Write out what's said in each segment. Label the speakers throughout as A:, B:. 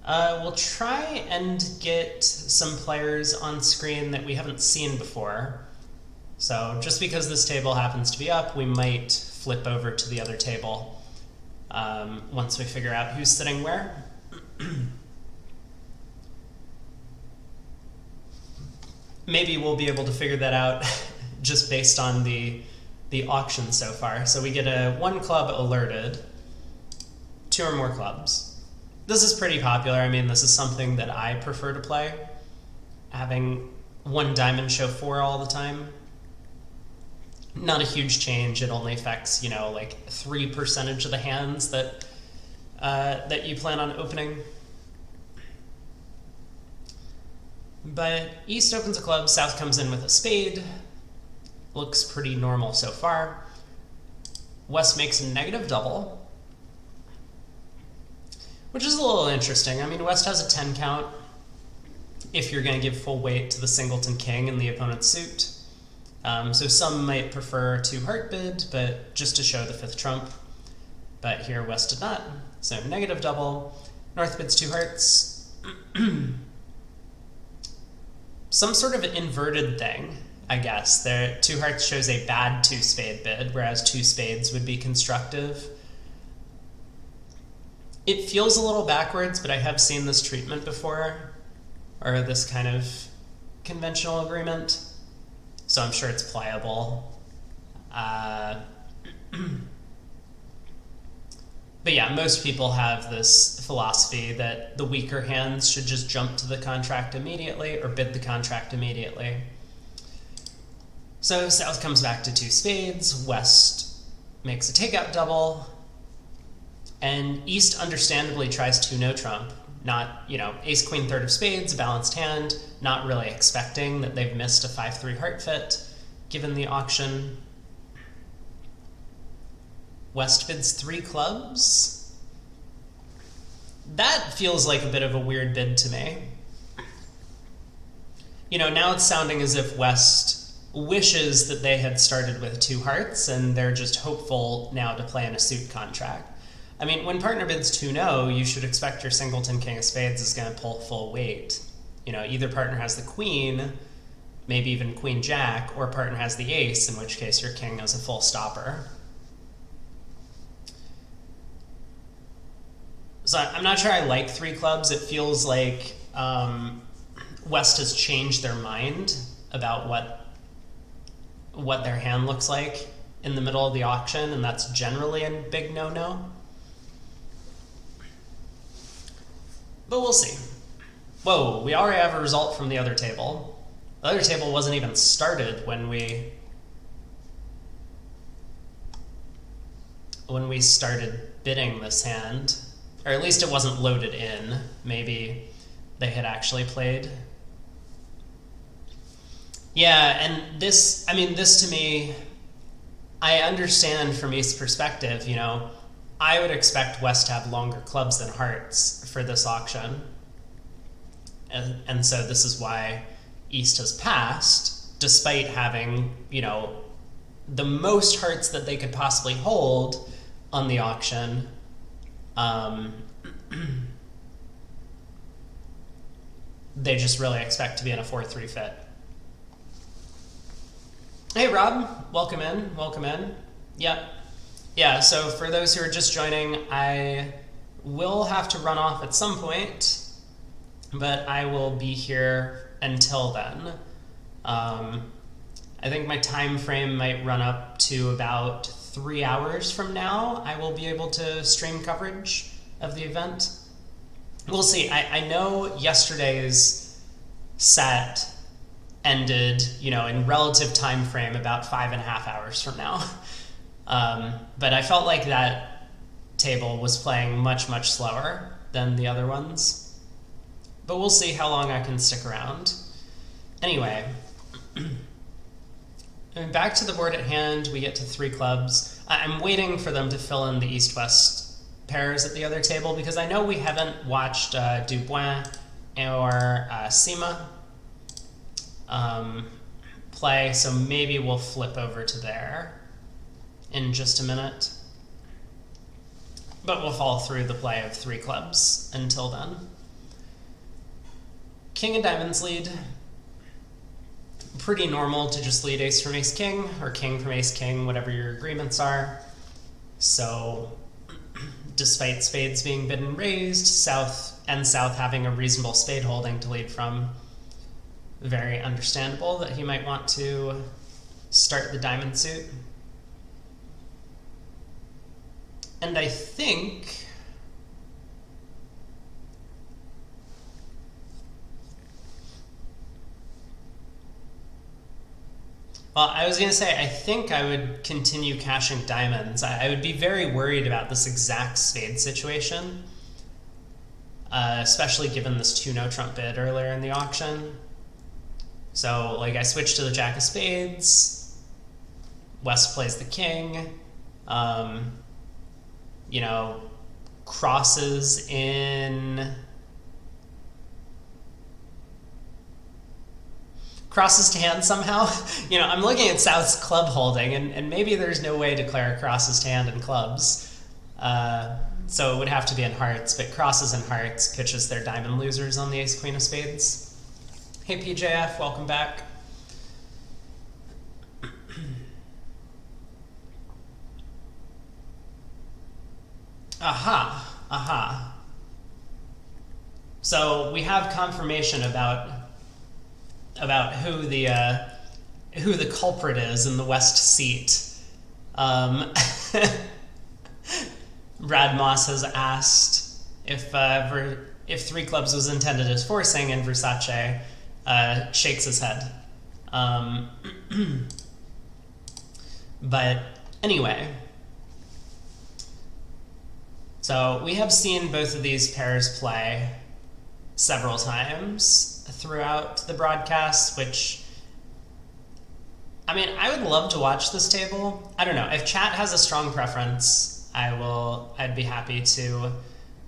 A: We'll try and get some players on screen that we haven't seen before. So just because this table happens to be up, we might flip over to the other table once we figure out who's sitting where. Maybe we'll be able to figure that out just based on the auction so far. So we get a 1 club alerted, 2 or more clubs. This is pretty popular. I mean, this is something that I prefer to play, having 1 diamond show 4 all the time. Not a huge change. It only affects, like 3% of the hands that that you plan on opening. But East opens a club, South comes in with a spade. Looks pretty normal so far. West makes a negative double, which is a little interesting. I mean, West has a 10 count if you're going to give full weight to the singleton king in the opponent's suit. So some might prefer 2 heart bid, but just to show the 5th trump. But here West did not. So negative double. North bids 2 hearts. Some sort of inverted thing, I guess. There, 2 hearts shows a bad 2 spade bid, whereas 2 spades would be constructive. It feels a little backwards, but I have seen this treatment before, or this kind of conventional agreement, so I'm sure it's pliable. But yeah, most people have this philosophy that the weaker hands should just jump to the contract immediately or bid the contract immediately. So South comes back to 2 spades, West makes a takeout double, and East understandably tries 2 no trump. Not, ace queen 3rd of spades, balanced hand, not really expecting that they've missed a 5-3 heart fit given the auction. West bids 3 clubs. That feels like a bit of a weird bid to me. Now it's sounding as if West wishes that they had started with 2 hearts and they're just hopeful now to play in a suit contract. I mean, when partner bids 2 no, you should expect your singleton king of spades is going to pull full weight. Either partner has the queen, maybe even queen jack, or partner has the ace, in which case your king has a full stopper. So I'm not sure I like 3 clubs. It feels like West has changed their mind about what their hand looks like in the middle of the auction, and that's generally a big no-no. But we'll see. Whoa, we already have a result from the other table. The other table wasn't even started when we started bidding this hand. Or at least it wasn't loaded in. Maybe they had actually played. Yeah, and this to me, I understand from East's perspective, I would expect West to have longer clubs than hearts for this auction. And so this is why East has passed, despite having, the most hearts that they could possibly hold on the auction. They just really expect to be in a 4-3 fit. Hey Rob, welcome in. Yeah, so for those who are just joining, I will have to run off at some point, but I will be here until then. I think my time frame might run up to about 3 hours from now. I will be able to stream coverage of the event. We'll see. I know yesterday's set ended, in relative time frame about 5.5 hours from now. But I felt like that table was playing much, much slower than the other ones. But we'll see how long I can stick around. Anyway, back to the board at hand, we get to 3 clubs. I'm waiting for them to fill in the East-West pairs at the other table because I know we haven't watched Duboin or Cima play, so maybe we'll flip over to there in just a minute. But we'll follow through the play of 3 clubs until then. King of diamonds lead. Pretty normal to just lead ace from ace king, or king from ace king, whatever your agreements are. So, despite spades being bid and raised, south having a reasonable spade holding to lead from, very understandable that he might want to start the diamond suit. And I think well, I was going to say, I think I would continue cashing diamonds. I would be very worried about this exact spade situation, especially given this 2-no trump bid earlier in the auction. So, like, I switched to the jack of spades, West plays the king, you know, crosses in... crosses to hand somehow. You know, I'm looking at South's club holding, and maybe there's no way to declare crosses to hand in clubs. So it would have to be in hearts, but crosses and hearts pitches their diamond losers on the ace queen of spades. Hey PJF, welcome back. Aha. So we have confirmation about who the culprit is in the West seat. Brad Moss has asked if 3 clubs was intended as forcing, and Versace shakes his head. But anyway, so we have seen both of these pairs play several times throughout the broadcast, which, I mean, I would love to watch this table. I don't know, if chat has a strong preference, I'd be happy to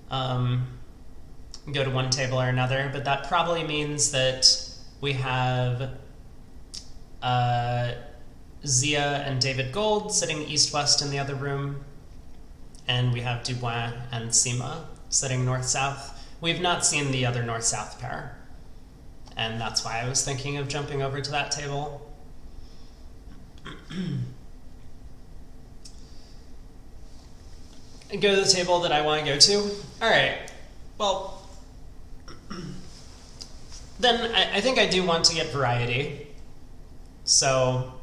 A: go to one table or another, but that probably means that we have Zia and David Gold sitting east-west in the other room, and we have Duboin and Cima sitting north-south. We've not seen the other north-south pair, and that's why I was thinking of jumping over to that table. And go to the table that I want to go to. All right, well, then I think I do want to get variety. So,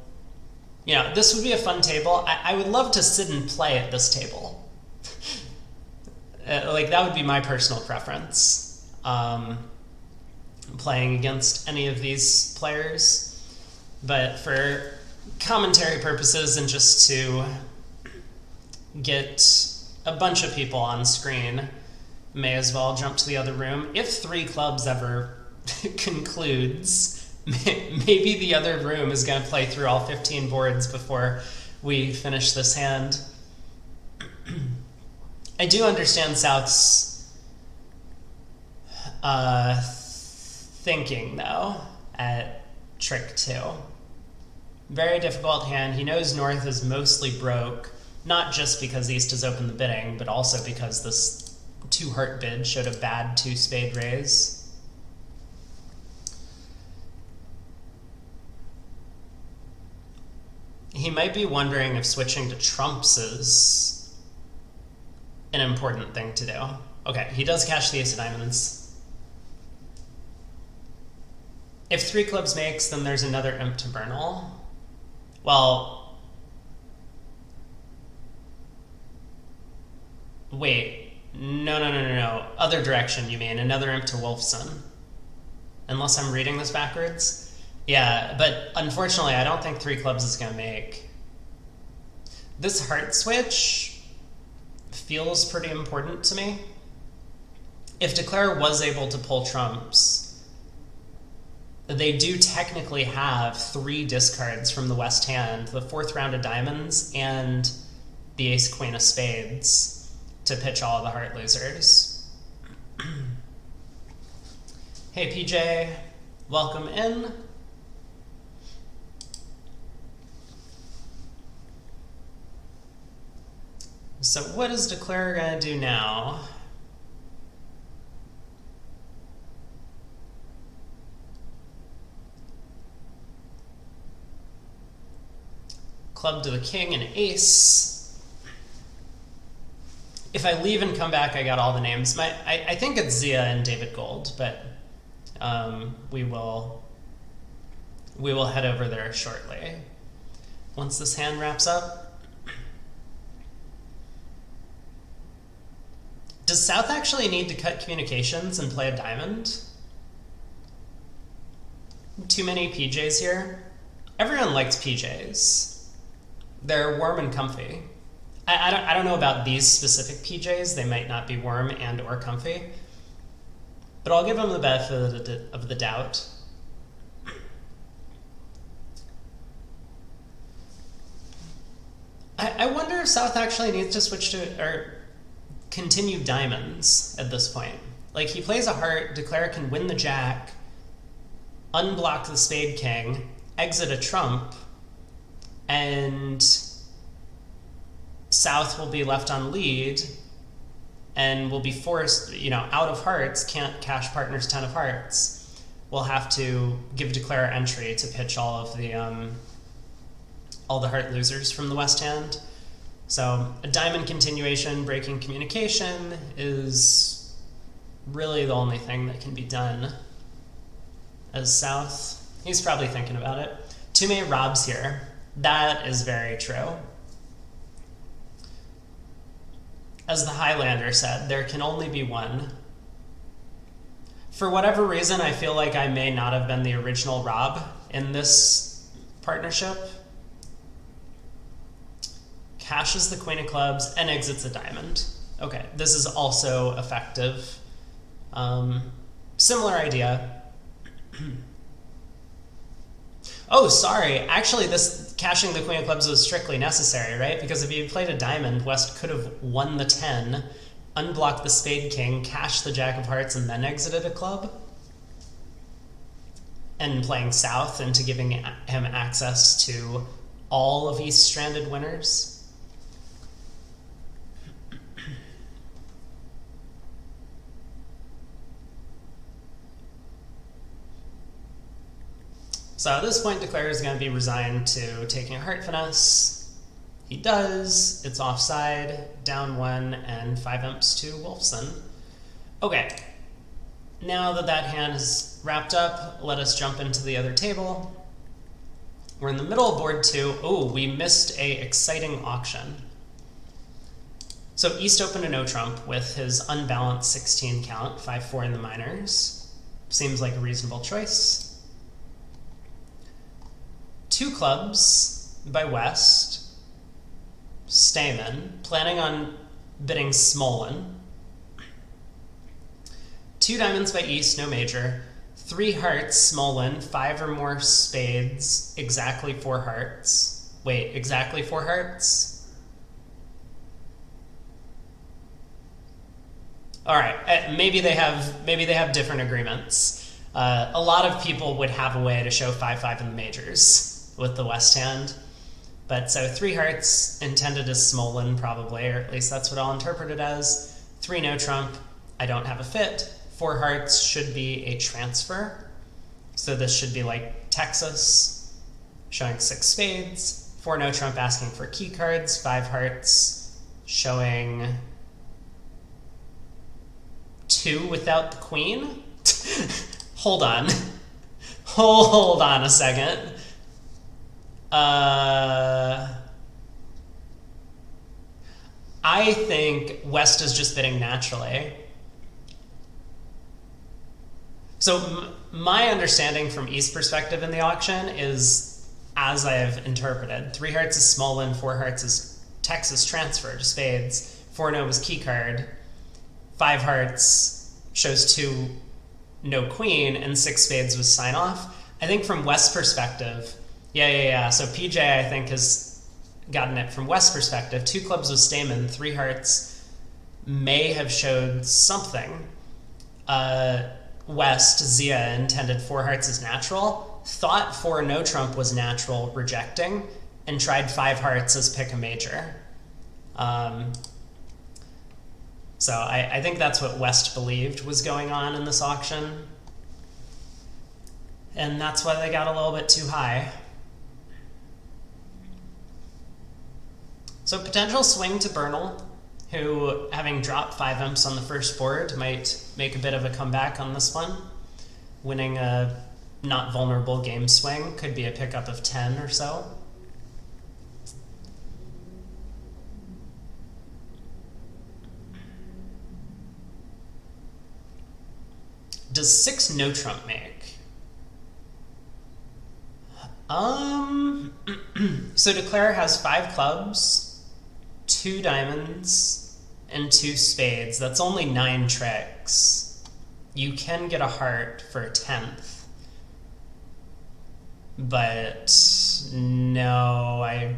A: you know, this would be a fun table. I would love to sit and play at this table. Like, that would be my personal preference. Playing against any of these players. But for commentary purposes and just to get a bunch of people on screen, may as well jump to the other room. If 3 clubs ever concludes, maybe the other room is going to play through all 15 boards before we finish this hand. I do understand South's thinking, though, at trick 2. Very difficult hand. He knows North is mostly broke, not just because East has opened the bidding, but also because this 2-heart bid showed a bad 2-spade raise. He might be wondering if switching to trumps is an important thing to do. Okay, he does cash the ace of diamonds. If 3 clubs makes, then there's another imp to Bernal. Well, wait, no. Other direction, you mean? Another imp to Wolfson. Unless I'm reading this backwards. Yeah, but unfortunately, I don't think 3 clubs is going to make. This heart switch feels pretty important to me. If Declare was able to pull trumps, they do technically have 3 discards from the West hand, the 4th round of diamonds and the ace queen of spades, to pitch all of the heart losers. Hey PJ, welcome in. So what is Declare going to do now? club to the king and ace. If I leave and come back, I got all the names. I think it's Zia and David Gold, but we will head over there shortly. Once this hand wraps up. Does South actually need to cut communications and play a diamond? Too many PJs here. Everyone likes PJs. They're warm and comfy. I don't know about these specific PJs. They might not be warm and or comfy. But I'll give them the benefit of the doubt. I wonder if South actually needs to switch to, or continue diamonds at this point. Like, he plays a heart, declare can win the jack, unblock the spade king, exit a trump, and South will be left on lead and will be forced, out of hearts, can't cash partner's 10 of hearts. We'll have to give declare entry to pitch all the heart losers from the west hand. So a diamond continuation, breaking communication is really the only thing that can be done as South. He's probably thinking about it. Too many Robs here. That is very true. As the Highlander said, there can only be one. For whatever reason, I feel like I may not have been the original Rob in this partnership. Cashes the queen of clubs and exits a diamond. Okay, this is also effective. Similar idea. Oh, sorry. Actually, this cashing the queen of clubs was strictly necessary, right? Because if you played a diamond, West could have won the 10, unblocked the spade king, cashed the jack of hearts, and then exited a club. And playing South into giving him access to all of East stranded winners. So at this point, Declare is going to be resigned to taking a heart finesse. He does. It's offside, down 1, and 5 imps to Wolfson. Okay. Now that that hand is wrapped up, let us jump into the other table. We're in the middle of board 2. Oh, we missed a exciting auction. So East opened a no trump with his unbalanced 16 count, 5-4 in the minors. Seems like a reasonable choice. 2 clubs by West. Stamen, planning on bidding Smolin. 2 diamonds by East, no major. 3 hearts, Smolin. 5 or more spades, exactly 4 hearts. Wait, exactly 4 hearts? All right, maybe they have different agreements. A lot of people would have a way to show 5-5 in the majors with the West hand. But so 3 hearts intended as Smolin probably, or at least that's what I'll interpret it as. 3 no trump, I don't have a fit. 4 hearts should be a transfer. So this should be like Texas, showing 6 spades. 4 no trump asking for key cards. 5 hearts showing 2 without the queen. Hold on. Hold on a second. I think West is just bidding naturally. So my understanding from East perspective in the auction is as I have interpreted. 3 hearts is Smolin, 4 hearts is Texas transfer to spades, 4 no was key card, 5 hearts shows 2 no queen, and 6 spades was sign off. I think from West perspective, yeah. So PJ, I think, has gotten it from West perspective. 2 clubs with Stamen, 3 hearts may have showed something. West, Zia, intended 4 hearts as natural, thought 4 no trump was natural, rejecting, and tried 5 hearts as pick a major. So I think that's what West believed was going on in this auction. And that's why they got a little bit too high. So potential swing to Bernal, who, having dropped 5 imps on the first board, might make a bit of a comeback on this one. Winning a not vulnerable game swing could be a pickup of 10 or so. Does 6 no trump make? So Declare has 5 clubs, 2 diamonds, and 2 spades. That's only 9 tricks. You can get a heart for a 10th. But no,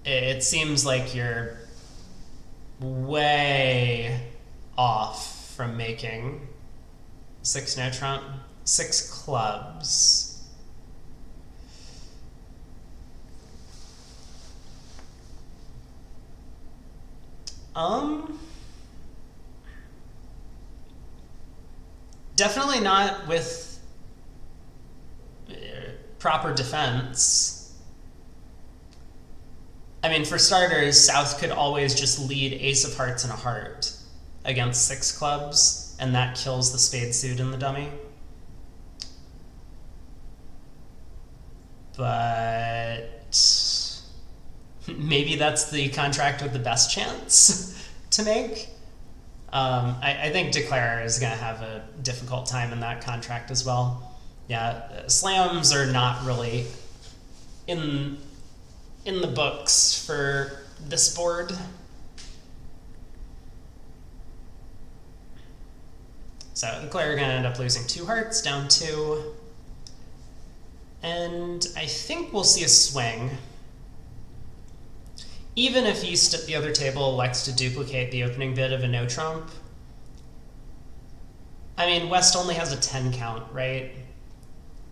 A: it seems like you're way off from making 6 no trump, 6 clubs. Definitely not with proper defense. I mean, for starters, South could always just lead ace of hearts and a heart against 6 clubs, and that kills the spade suit in the dummy. But maybe that's the contract with the best chance to make. I think Declare is going to have a difficult time in that contract as well. Yeah, slams are not really in the books for this board. So Declare are going to end up losing 2 hearts, down 2. And I think we'll see a swing. Even if East at the other table elects to duplicate the opening bid of a no trump. I mean, West only has a 10 count, right?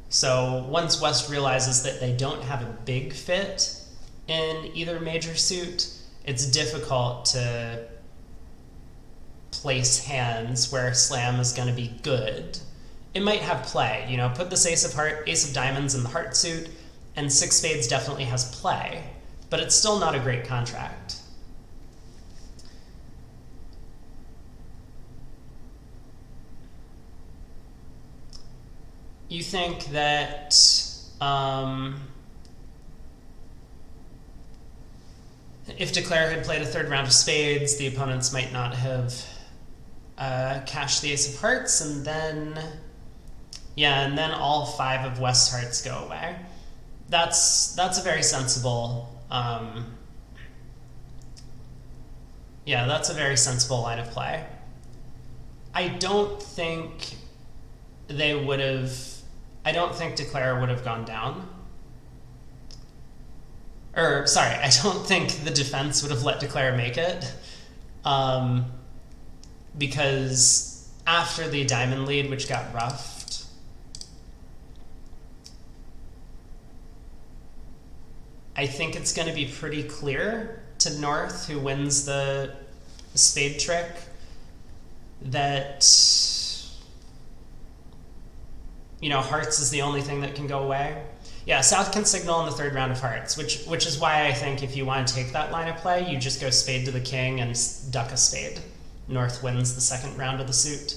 A: So once West realizes that they don't have a big fit in either major suit, it's difficult to place hands where slam is going to be good. It might have play, you know, put this ace of diamonds in the heart suit, and 6 spades definitely has play, but it's still not a great contract. You think that if Declare had played a 3rd round of spades, the opponents might not have cashed the ace of hearts, and then all 5 of West's hearts go away. That's a very sensible. That's a very sensible line of play. I don't think Declare would have gone down. I don't think the defense would have let Declare make it. Because after the diamond lead, which got roughed, I think it's going to be pretty clear to North, who wins the spade trick, that hearts is the only thing that can go away. Yeah, South can signal in the 3rd round of hearts, which is why I think if you want to take that line of play, you just go spade to the king and duck a spade. North wins the 2nd round of the suit.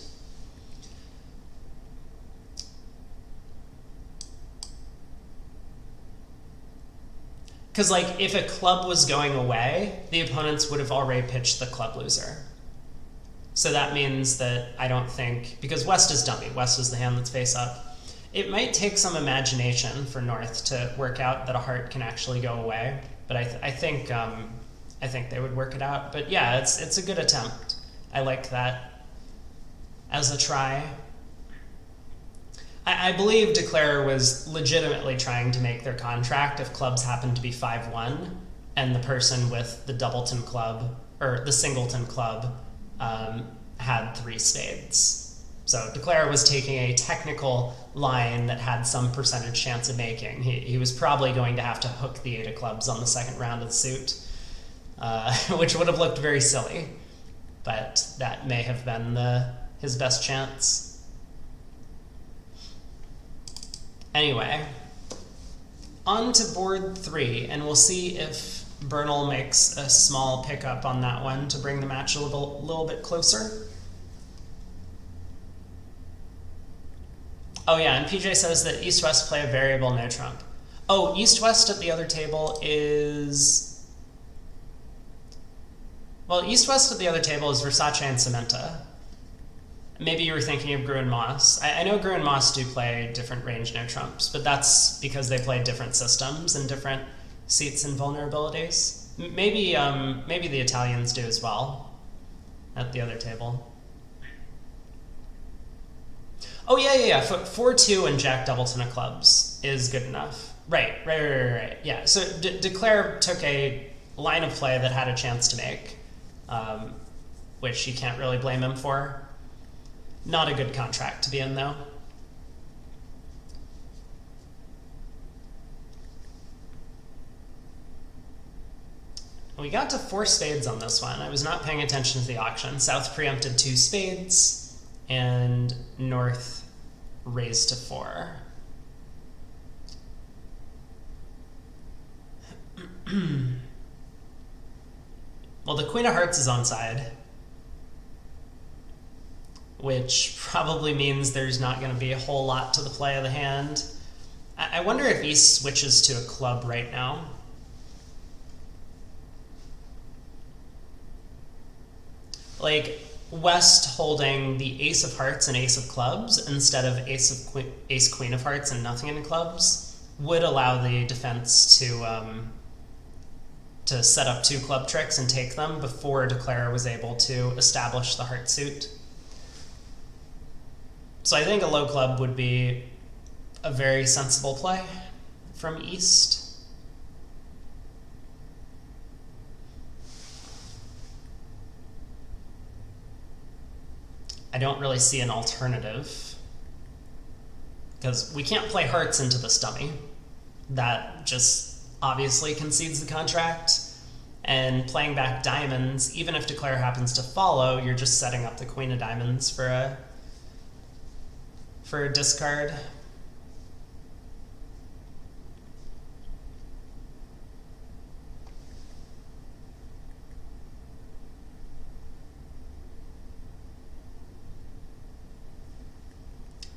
A: Because, if a club was going away, the opponents would have already pitched the club loser. So that means that I don't think, because West is dummy, West is the hand that's face up, it might take some imagination for North to work out that a heart can actually go away. But I think they would work it out. But yeah, it's a good attempt. I like that as a try. I believe Declare was legitimately trying to make their contract if clubs happened to be 5-1 and the person with the doubleton club, or the singleton club, had 3 spades. So Declare was taking a technical line that had some percentage chance of making. He was probably going to have to hook the 8 of clubs on the 2nd round of the suit, which would have looked very silly. But that may have been his best chance. Anyway, on to board 3, and we'll see if Bernal makes a small pickup on that one to bring the match a little bit closer. Oh yeah, and PJ says that East-West play a variable no trump. Oh, East-West at the other table is... Well, East-West at the other table is Versace and Sementa. Maybe you were thinking of Grue and Moss. I know Grue and Moss do play different range no trumps, but that's because they play different systems and different seats and vulnerabilities. Maybe the Italians do as well at the other table. Oh, yeah. 4-2 and Jack Doubleton of clubs is good enough. Right. Yeah, so Declare took a line of play that had a chance to make, which you can't really blame him for. Not a good contract to be in, though. We got to 4 spades on this one. I was not paying attention to the auction. South preempted 2 spades, and North raised to 4. Well, the Queen of Hearts is onside, which probably means there's not going to be a whole lot to the play of the hand. I wonder if East switches to a club right now. Like, West holding the Ace of Hearts and Ace of Clubs instead of Ace Queen of Hearts and nothing in clubs would allow the defense to set up 2 club tricks and take them before Declare was able to establish the heart suit. So I think a low club would be a very sensible play from East. I don't really see an alternative, because we can't play hearts into this dummy. That just obviously concedes the contract, and playing back diamonds, even if Declare happens to follow, you're just setting up the Queen of Diamonds for a discard.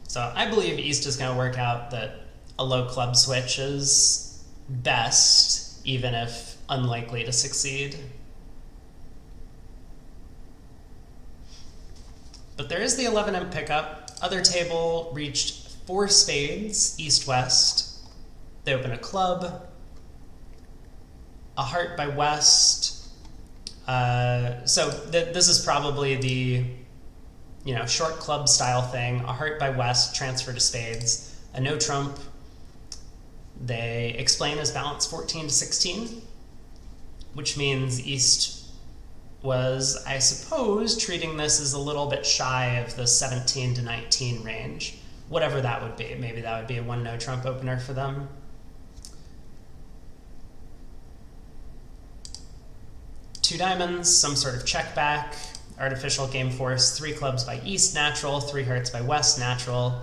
A: So I believe East is going to work out that a low club switch is best, even if unlikely to succeed. But there is the 11-imp pickup. Other table reached 4 spades, East-West. They open a club, a heart by West. This is probably the short club style thing. A heart by West, transfer to spades. A no trump. They explain as balance 14 to 16, which means East was, I suppose, treating this as a little bit shy of the 17 to 19 range, whatever that would be. Maybe that would be a 1 no trump opener for them. Two diamonds, some sort of check back, artificial game force, 3 clubs by East, natural, 3 hearts by West, natural,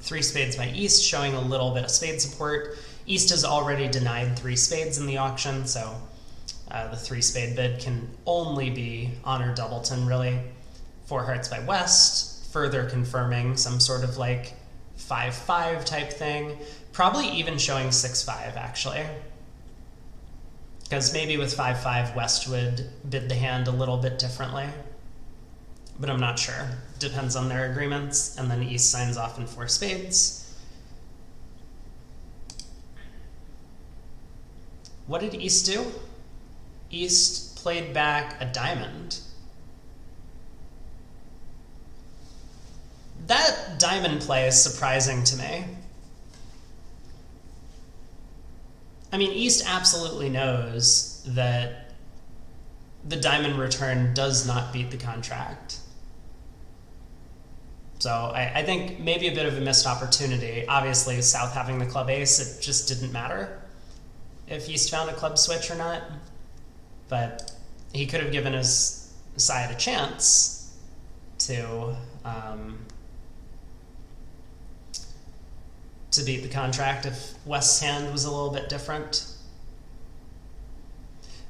A: 3 spades by East, showing a little bit of spade support. East has already denied 3 spades in the auction, so the 3 spade bid can only be Honor Doubleton, really. 4 hearts by West, further confirming some sort of like 5-5 type thing. Probably even showing 6-5, actually. Because maybe with 5-5, West would bid the hand a little bit differently. But I'm not sure. Depends on their agreements. And then East signs off in 4 spades. What did East do? East played back a diamond. That diamond play is surprising to me. I mean, East absolutely knows that the diamond return does not beat the contract. So I think maybe a bit of a missed opportunity. Obviously, South having the club ace, it just didn't matter if East found a club switch or not. But he could have given his side a chance to beat the contract if West's hand was a little bit different.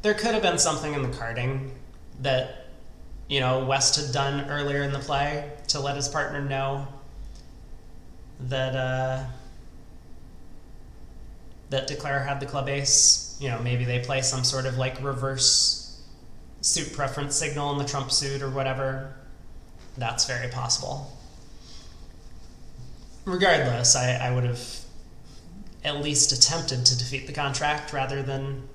A: There could have been something in the carding that, West had done earlier in the play to let his partner know that that Declare had the club ace. Maybe they play some sort of like reverse suit preference signal in the trump suit or whatever. That's very possible. Regardless, I would have at least attempted to defeat the contract rather than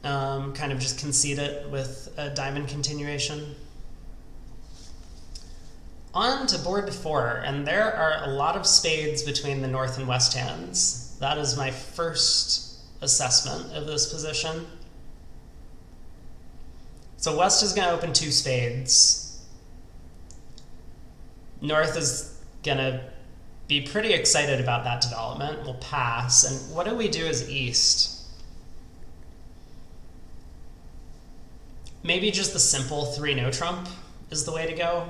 A: kind of just concede it with a diamond continuation. On to board 4, and there are a lot of spades between the north and west hands. That is my first assessment of this position. So west is going to open 2 spades. North is going to be pretty excited about that development. We'll pass. And what do we do as east? Maybe just the simple 3 no trump is the way to go.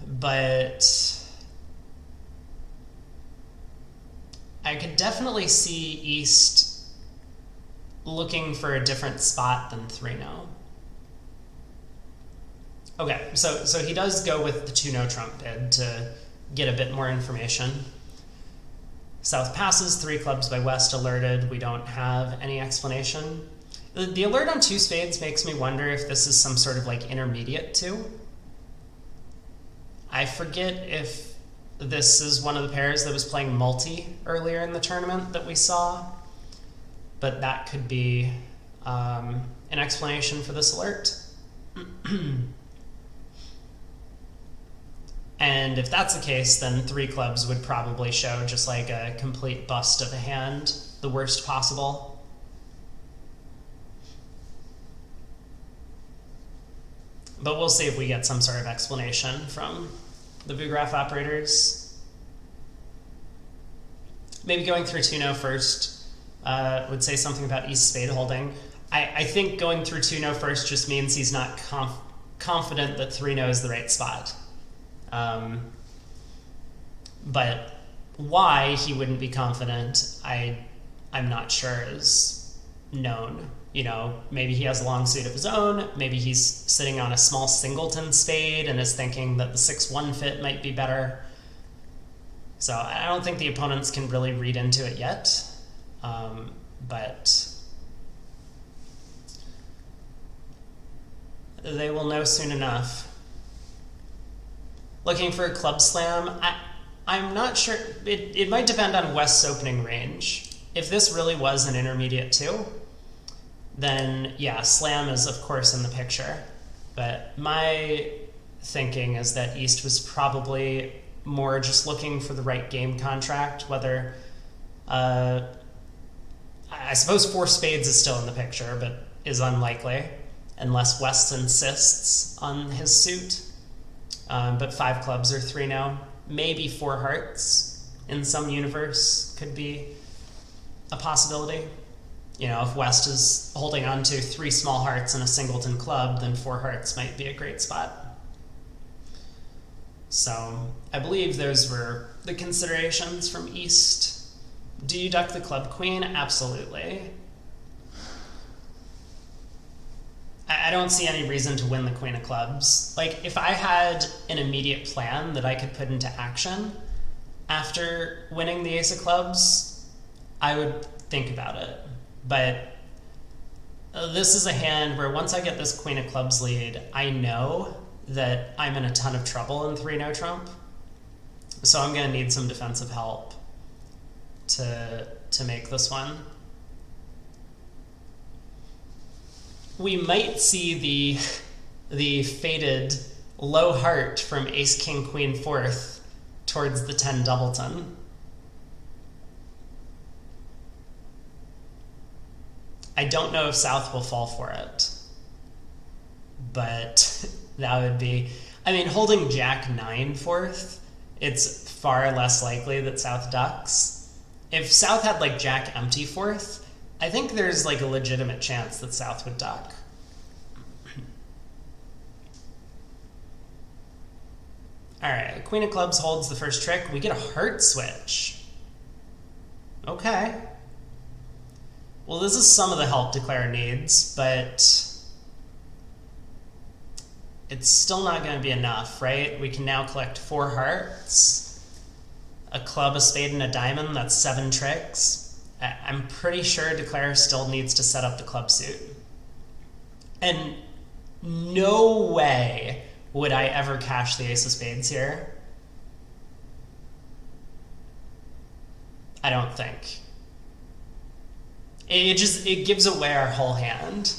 A: But I could definitely see east looking for a different spot than 3 no. Okay, so he does go with the 2 no trump bid to get a bit more information. South passes, 3 clubs by West alerted. We don't have any explanation. The alert on 2 spades makes me wonder if this is some sort of like intermediate 2. I forget if this is one of the pairs that was playing multi earlier in the tournament that we saw, but that could be an explanation for this alert. And if that's the case, then 3 clubs would probably show just like a complete bust of a hand, the worst possible. But we'll see if we get some sort of explanation from the Vugraph operators. Maybe going through 2 no first would say something about East spade holding. I think going through 2 no first just means he's not confident that 3 no is the right spot. But why he wouldn't be confident, I'm not sure is known. Maybe he has a long suit of his own. Maybe he's sitting on a small singleton spade and is thinking that the 6-1 fit might be better. So I don't think the opponents can really read into it yet. But they will know soon enough. Looking for a club slam, I'm not sure. It might depend on West's opening range. If this really was an intermediate 2, then yeah, slam is of course in the picture. But my thinking is that East was probably more just looking for the right game contract, whether, I suppose 4 spades is still in the picture, but is unlikely, unless West insists on his suit. But 5 clubs or 3 no. Maybe 4 hearts in some universe could be a possibility. If West is holding on to 3 small hearts and a singleton club, then 4 hearts might be a great spot. So I believe those were the considerations from East. Do you duck the club queen? Absolutely. I don't see any reason to win the queen of clubs. Like, if I had an immediate plan that I could put into action after winning the ace of clubs, I would think about it. But this is a hand where once I get this queen of clubs lead, I know that I'm in a ton of trouble in 3 no trump. So I'm going to need some defensive help to make this one. We might see the fated low heart from ace king queen 4th towards the 10 doubleton. I don't know if South will fall for it, but that would be, holding Jack 9 4th, it's far less likely that South ducks. If South had like Jack empty 4th, I think there's like a legitimate chance that South would duck. Alright, Queen of Clubs holds the first trick. We get a heart switch. Okay. Well, this is some of the help Declare needs, but it's still not going to be enough, right? We can now collect 4 hearts, a club, a spade, and a diamond. That's 7 tricks. I'm pretty sure Declare still needs to set up the club suit. And no way would I ever cash the ace of spades here. I don't think. It gives away our whole hand.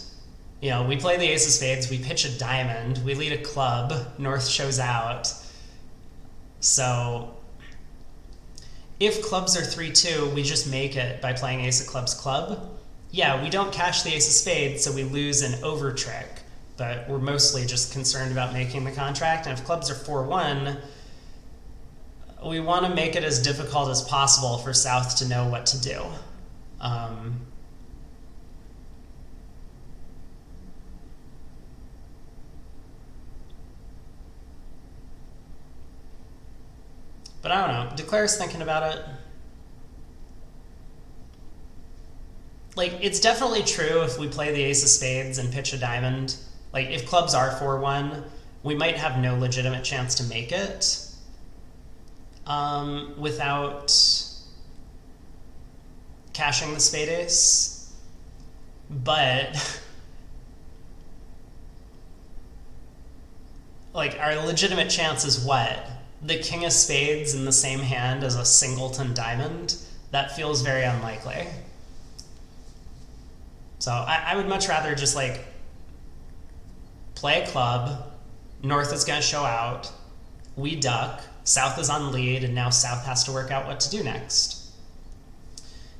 A: You know, we play the ace of spades, we pitch a diamond, we lead a club, North shows out. So if clubs are 3-2, we just make it by playing ace of clubs club. Yeah, we don't cash the ace of spades, so we lose an over trick, but we're mostly just concerned about making the contract. And if clubs are 4-1, we want to make it as difficult as possible for South to know what to do. But I don't know. Declare's thinking about it. Like, it's definitely true if we play the ace of spades and pitch a diamond. Like, if clubs are 4-1, we might have no legitimate chance to make it without cashing the spade ace. But like, our legitimate chance is what? The king of spades in the same hand as a singleton diamond? That feels very unlikely. So I would much rather just like play a club, North is going to show out, we duck, South is on lead, and now South has to work out what to do next.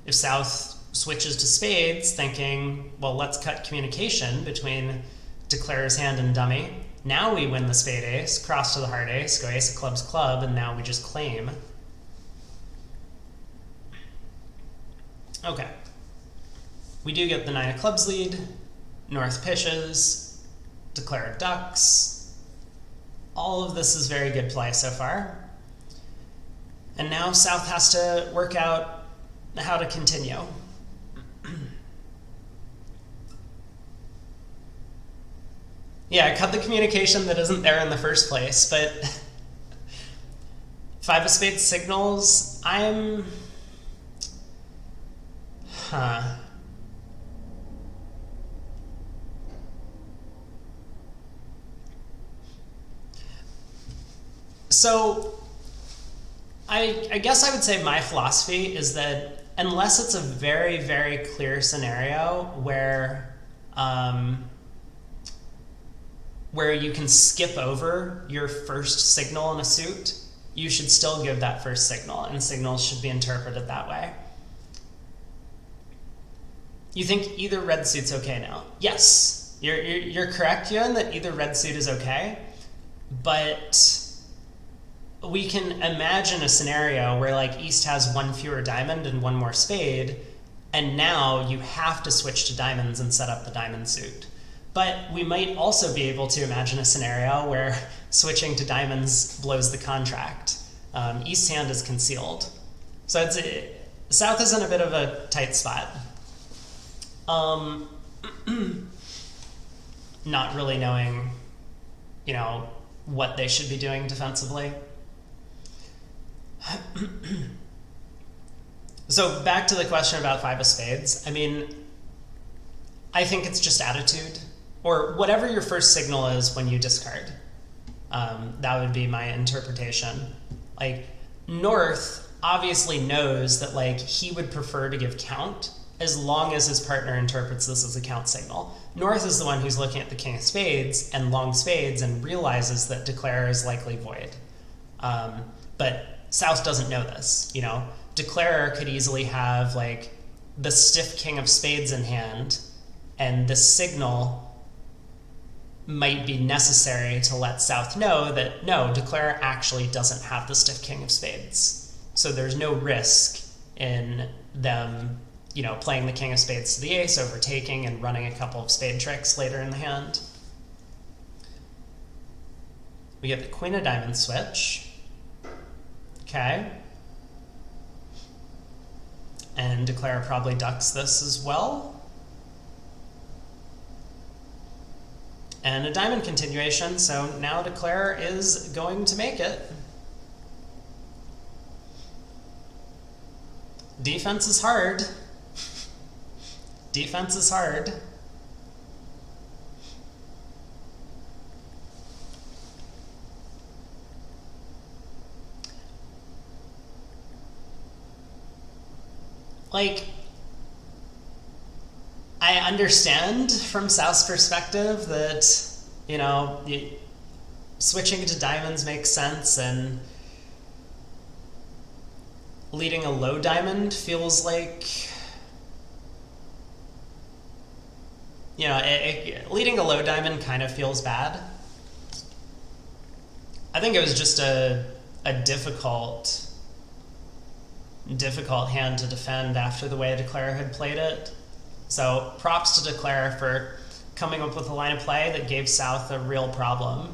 A: If South switches to spades, thinking, well, let's cut communication between Declare's hand and dummy, now we win the spade ace, cross to the heart ace, go ace of clubs club, and now we just claim. Okay. We do get the 9 of clubs lead, North pitches, Declare ducks. All of this is very good play so far. And now South has to work out how to continue. Yeah, cut the communication that isn't there in the first place, but 5 of spades signals, So I guess I would say my philosophy is that unless it's a very, very clear scenario where you can skip over your first signal in a suit, you should still give that first signal, and signals should be interpreted that way. You think either red suit's okay now? Yes, you're correct, Yoon, that either red suit is okay, but we can imagine a scenario where like East has 1 fewer diamond and 1 more spade, and now you have to switch to diamonds and set up the diamond suit. But we might also be able to imagine a scenario where switching to diamonds blows the contract. East's hand is concealed. So South is in a bit of a tight spot. Not really knowing, you know, what they should be doing defensively. So back to the question about 5 of spades. I mean, I think it's just attitude, or whatever your first signal is when you discard. That would be my interpretation. Like, North obviously knows that like he would prefer to give count as long as his partner interprets this as a count signal. North is the one who's looking at the king of spades and long spades and realizes that Declare is likely void. But South doesn't know this, you know. Declare could easily have like the stiff king of spades in hand, and the signal might be necessary to let South know that no, Declare actually doesn't have the stiff king of spades. So there's no risk in them, you know, playing the king of spades to the ace, overtaking, and running a couple of spade tricks later in the hand. We get the queen of diamonds switch. Okay. And Declare probably ducks this as well. And a diamond continuation, so now Declare is going to make it. Defense is hard. Defense is hard. Like, I understand from South's perspective that, you know, switching to diamonds makes sense, and leading a low diamond feels like, you know, leading a low diamond kind of feels bad. I think it was just a difficult hand to defend after the way Declare had played it. So props to Declare for coming up with a line of play that gave South a real problem.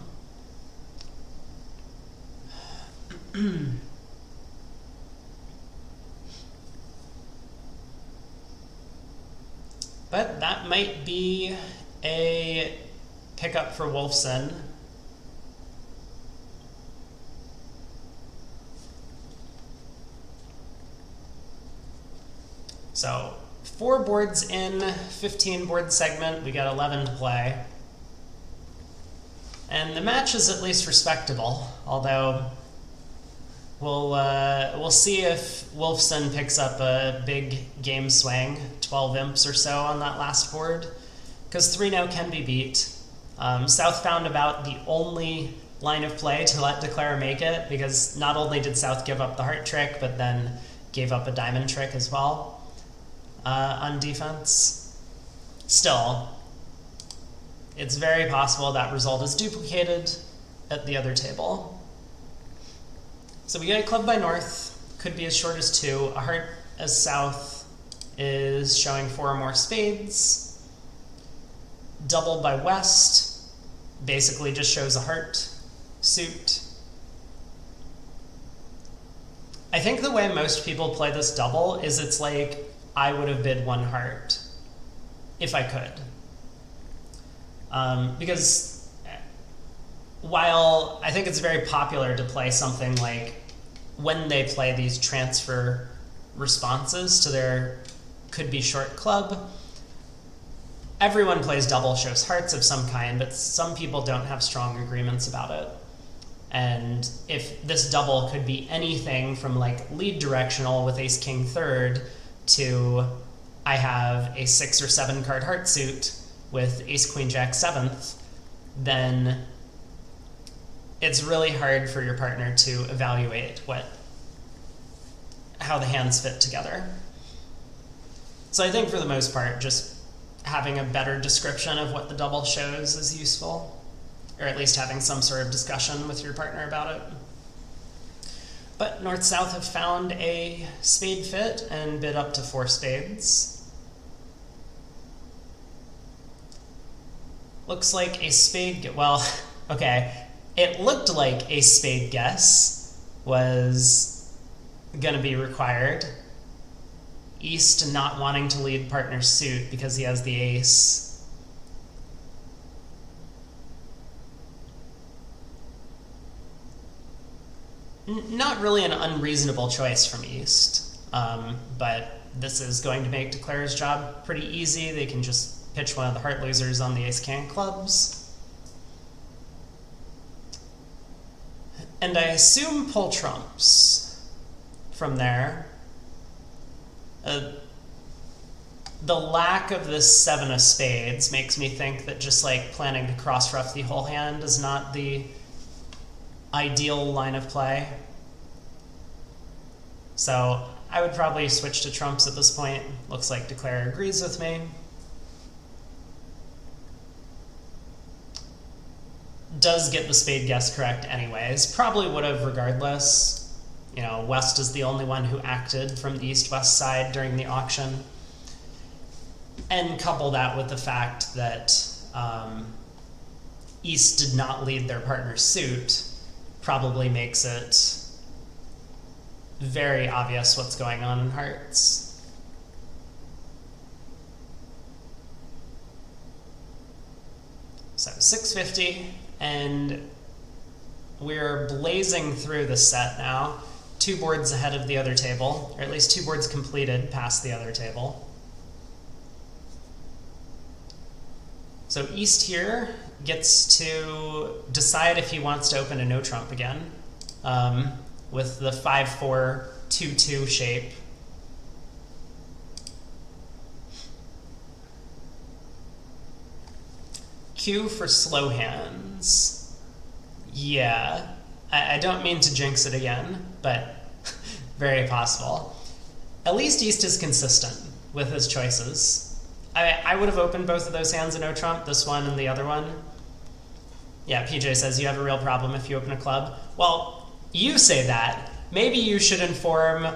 A: But that might be a pickup for Wolfson. So 4 boards in, 15 board segment, we got 11 to play. And the match is at least respectable, although we'll see if Wolfson picks up a big game swing, 12 imps or so on that last board, because 3-0 can be beat. South found about the only line of play to let Declare make it, because not only did South give up the heart trick, but then gave up a diamond trick as well. On defense. Still, it's very possible that result is duplicated at the other table. So we get a club by North, could be as short as 2, a heart as South is showing 4 or more spades, double by West, basically just shows a heart suit. I think the way most people play this double is it's like, I would have bid 1 heart if I could. Because while I think it's very popular to play something like when they play these transfer responses to their could-be short club, everyone plays double shows hearts of some kind, but some people don't have strong agreements about it. And if this double could be anything from like lead directional with ace-king third to I have a 6 or 7 card heart suit with ace-queen-jack 7th, then it's really hard for your partner to evaluate how the hands fit together. So I think for the most part, just having a better description of what the double shows is useful, or at least having some sort of discussion with your partner about it. But North-South have found a spade fit and bid up to 4 spades. Looks like a spade, well, okay. It looked like a spade guess was gonna be required. East not wanting to lead partner's suit because he has the ace. Not really an unreasonable choice from East, but this is going to make Declare's job pretty easy. They can just pitch one of the heart losers on the ace-king clubs. And I assume pull trumps from there. The lack of this 7 of spades makes me think that just like planning to cross-ruff the whole hand is not the ideal line of play. So I would probably switch to trumps at this point. Looks like Declare agrees with me. Does get the spade guess correct anyways. Probably would have regardless. You know, West is the only one who acted from the east-west side during the auction. And couple that with the fact that East did not lead their partner's suit probably makes it very obvious what's going on in hearts. So 650, and we're blazing through the set now. 2 boards ahead of the other table, or at least 2 boards completed past the other table. So East here gets to decide if he wants to open a no trump again with the 5-4-2-2 shape. Q for slow hands. Yeah, I don't mean to jinx it again, but very possible. At least East is consistent with his choices. I would have opened both of those hands a no trump, this one and the other one. Yeah, PJ says you have a real problem if you open a club. Well, you say that. Maybe you should inform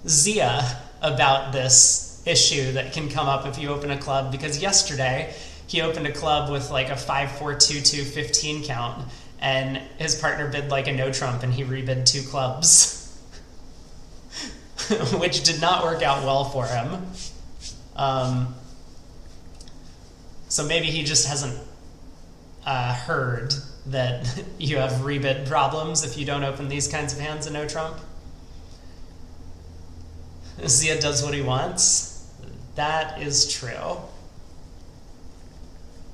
A: Zia about this issue that can come up if you open a club, because yesterday he opened a club with like a 5-4-2-2 15 count, and his partner bid like a no trump and he rebid 2 clubs, which did not work out well for him. So maybe he just hasn't heard that you have rebid problems if you don't open these kinds of hands in no trump. Zia does what he wants. That is true.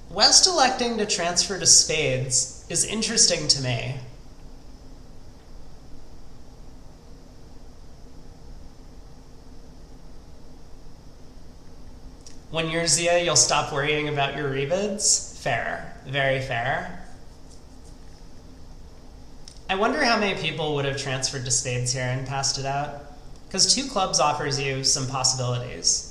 A: West electing to transfer to spades is interesting to me. When you're Zia, you'll stop worrying about your rebids? Fair. Very fair. I wonder how many people would have transferred to spades here and passed it out. Because 2 clubs offers you some possibilities.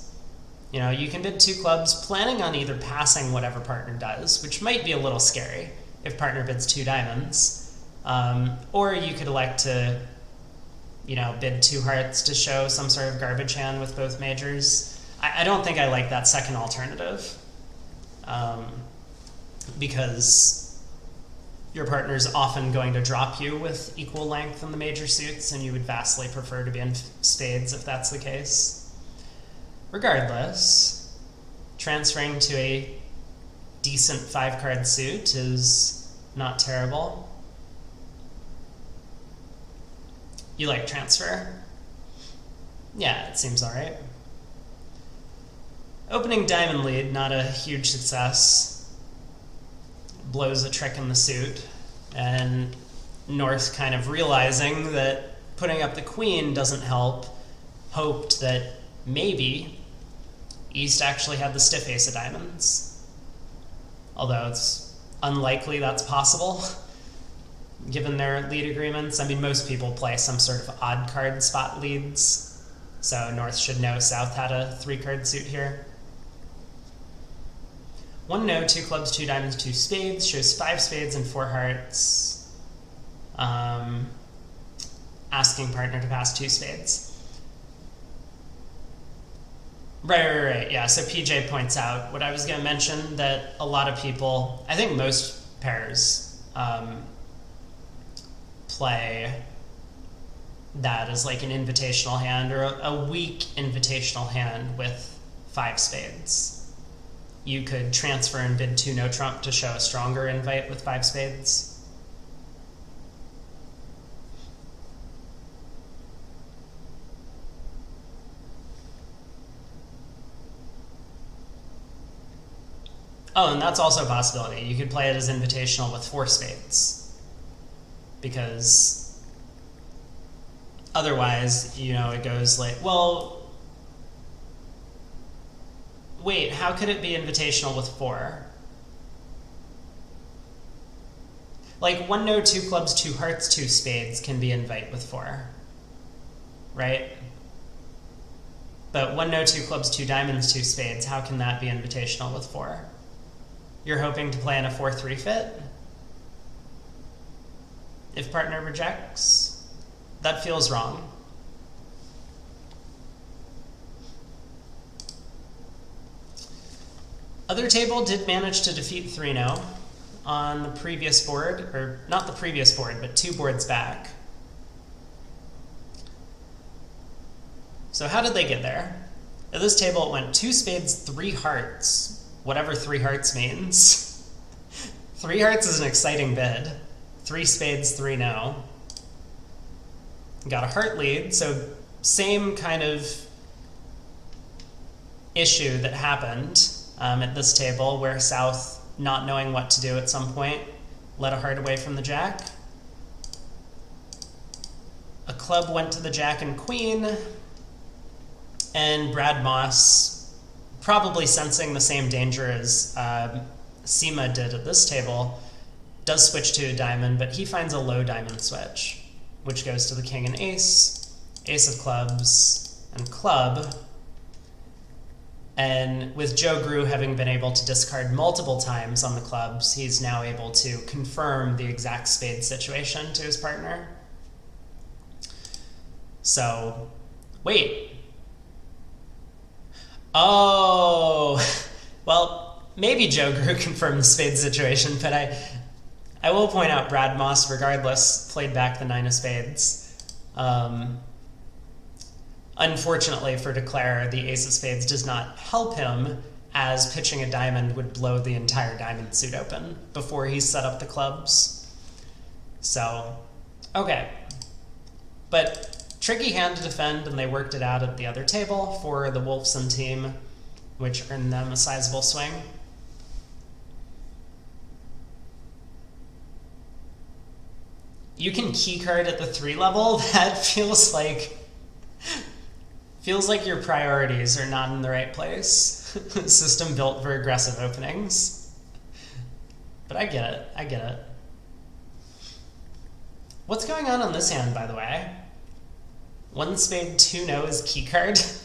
A: You know, you can bid 2 clubs planning on either passing whatever partner does, which might be a little scary if partner bids 2 diamonds. Or you could elect to, you know, bid 2 hearts to show some sort of garbage hand with both majors. I don't think I like that second alternative, because your partner's often going to drop you with equal length in the major suits, and you would vastly prefer to be in spades if that's the case. Regardless, transferring to a decent 5-card suit is not terrible. You like transfer? Yeah, it seems all right. Opening diamond lead, not a huge success. Blows a trick in the suit. And North, kind of realizing that putting up the queen doesn't help, hoped that maybe East actually had the stiff ace of diamonds. Although it's unlikely that's possible, given their lead agreements. I mean, most people play some sort of odd card spot leads, so North should know South had a 3-card suit here. 1 no, 2 clubs, 2 diamonds, 2 spades, shows 5 spades and 4 hearts. Asking partner to pass 2 spades. Right, yeah, so PJ points out what I was going to mention, that a lot of people, I think most pairs, play that as like an invitational hand, or a weak invitational hand with 5 spades. You could transfer and bid 2 no trump to show a stronger invite with 5 spades. Oh, and that's also a possibility. You could play it as invitational with 4 spades. Because otherwise, you know, it goes like, well, wait, how could it be invitational with 4? Like 1 no, 2 clubs, 2 hearts, 2 spades can be invite with 4, right? But 1 no, 2 clubs, 2 diamonds, 2 spades, how can that be invitational with 4? You're hoping to play in a 4-3 fit? If partner rejects? That feels wrong. Other table did manage to defeat 3-0. on the previous board, or not the previous board, but 2 boards back. So how did they get there? At this table it went 2 spades, 3 hearts, whatever 3 hearts means. 3 hearts is an exciting bid. 3 spades, 3 no. Got a heart lead, so same kind of issue that happened at this table, where South, not knowing what to do at some point, led a heart away from the jack. A club went to the jack and queen, and Brad Moss, probably sensing the same danger as Cima did at this table, does switch to a diamond, but he finds a low diamond switch, which goes to the king and ace, ace of clubs, and club. And with Joe Grue having been able to discard multiple times on the clubs, he's now able to confirm the exact spade situation to his partner. So, wait. Oh, well, maybe Joe Grue confirmed the spade situation, but I will point out Brad Moss, regardless, played back the 9 of spades. Unfortunately for Declare, the ace of spades does not help him, as pitching a diamond would blow the entire diamond suit open before he set up the clubs. So, okay. But tricky hand to defend, and they worked it out at the other table for the Wolfson team, which earned them a sizable swing. You can keycard at the 3 level. That feels like your priorities are not in the right place. System built for aggressive openings. But I get it. I get it. What's going on this hand, by the way? 1 spade, 2 no is keycard.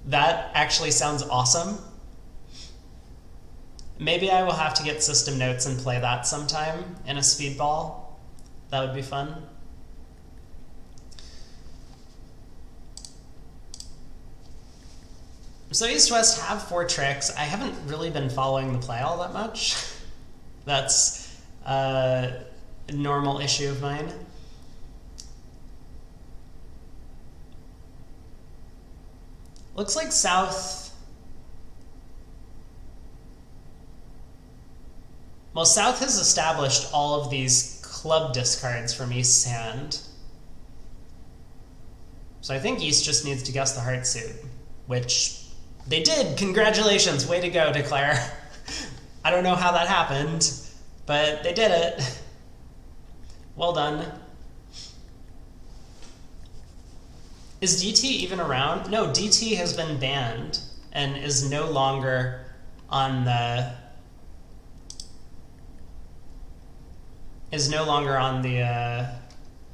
A: That actually sounds awesome. Maybe I will have to get system notes and play that sometime in a speedball. That would be fun. So East-West have 4 tricks. I haven't really been following the play all that much. That's a normal issue of mine. Looks like South... Well, South has established all of these club discards from East's hand. So I think East just needs to guess the heart suit, which they did. Congratulations, way to go, Declare. I don't know how that happened, but they did it. Well done. Is DT even around? No, DT has been banned and is no longer on the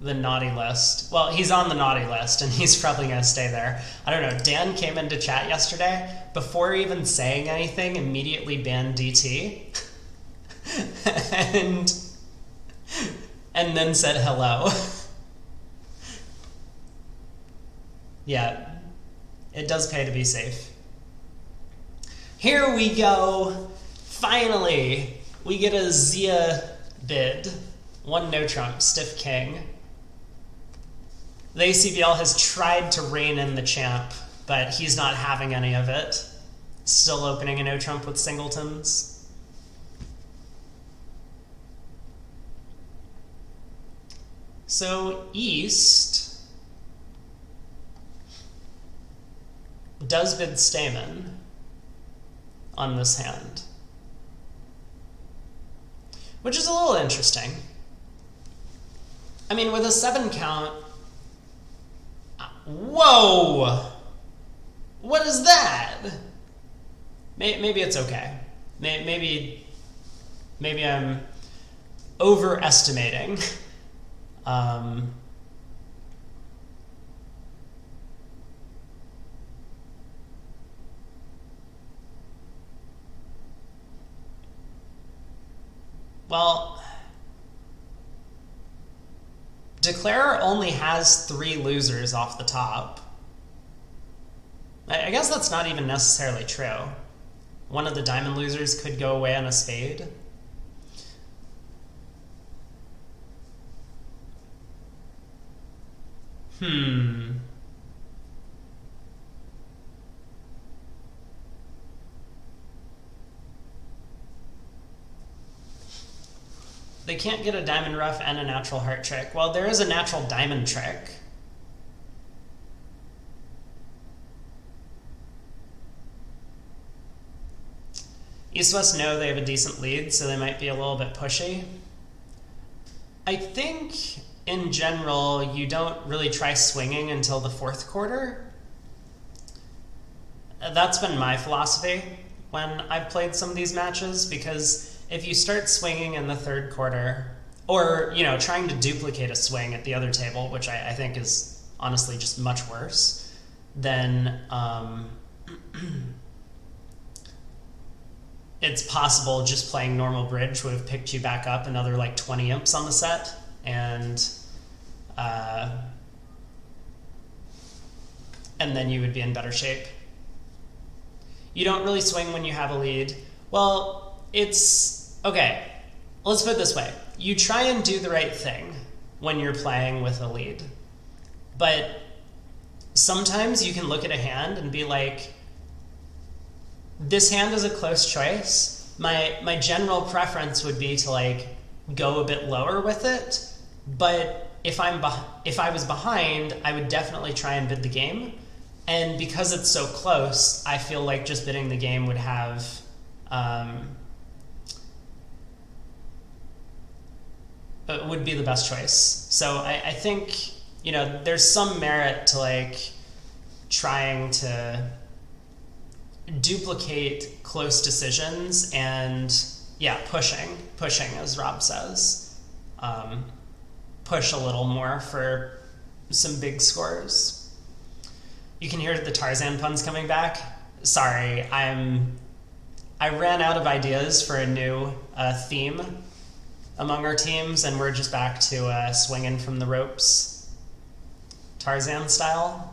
A: naughty list. Well, he's on the naughty list, and he's probably going to stay there. I don't know. Dan came into chat yesterday, before even saying anything, immediately banned DT, and then said hello. Yeah, it does pay to be safe. Here we go. Finally, we get a Zia bid. 1 no trump, stiff king. The ACBL has tried to rein in the champ, but he's not having any of it. Still opening a no trump with singletons. So East does bid Stamen on this hand, which is a little interesting. I mean, with a 7 count, whoa! What is that? Maybe it's okay. Maybe I'm overestimating. Well, Declare only has 3 losers off the top. I guess that's not even necessarily true. One of the diamond losers could go away on a spade. They can't get a diamond ruff and a natural heart trick. Well, there is a natural diamond trick. East-West know they have a decent lead, so they might be a little bit pushy. I think, in general, you don't really try swinging until the fourth quarter. That's been my philosophy when I've played some of these matches, because if you start swinging in the third quarter, or, trying to duplicate a swing at the other table, which I think is honestly just much worse, then it's possible just playing normal bridge would have picked you back up another like 20 imps on the set, and then you would be in better shape. You don't really swing when you have a lead. Well, it's okay. Let's put it this way. You try and do the right thing when you're playing with a lead. But sometimes you can look at a hand and be like, this hand is a close choice. My general preference would be to like go a bit lower with it, but if I was behind, I would definitely try and bid the game. And because it's so close, I feel like just bidding the game would have would be the best choice. So I think there's some merit to like trying to duplicate close decisions and pushing as Rob says, push a little more for some big scores. You can hear the Tarzan puns coming back. Sorry, I ran out of ideas for a new theme among our teams, and we're just back to swinging from the ropes, Tarzan style.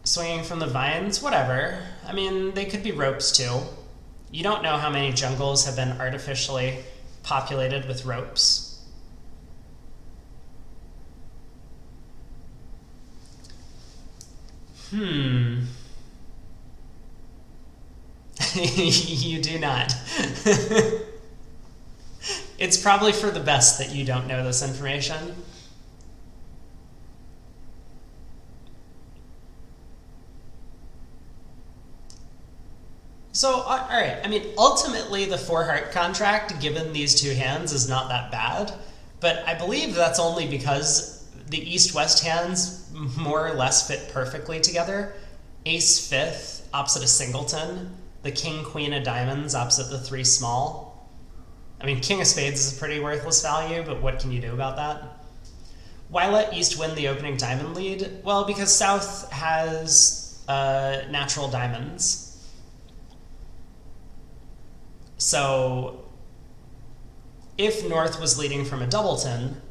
A: Swinging from the vines, whatever. I mean, they could be ropes too. You don't know how many jungles have been artificially populated with ropes. You do not. It's probably for the best that you don't know this information. So, all right, I mean, ultimately the 4-heart contract, given these two hands, is not that bad, but I believe that's only because the East-West hands more or less fit perfectly together. Ace-5 opposite a singleton, the King-Queen of diamonds opposite the 3 small. I mean, King of spades is a pretty worthless value, but what can you do about that? Why let East win the opening diamond lead? Well, because South has natural diamonds. So if North was leading from a doubleton,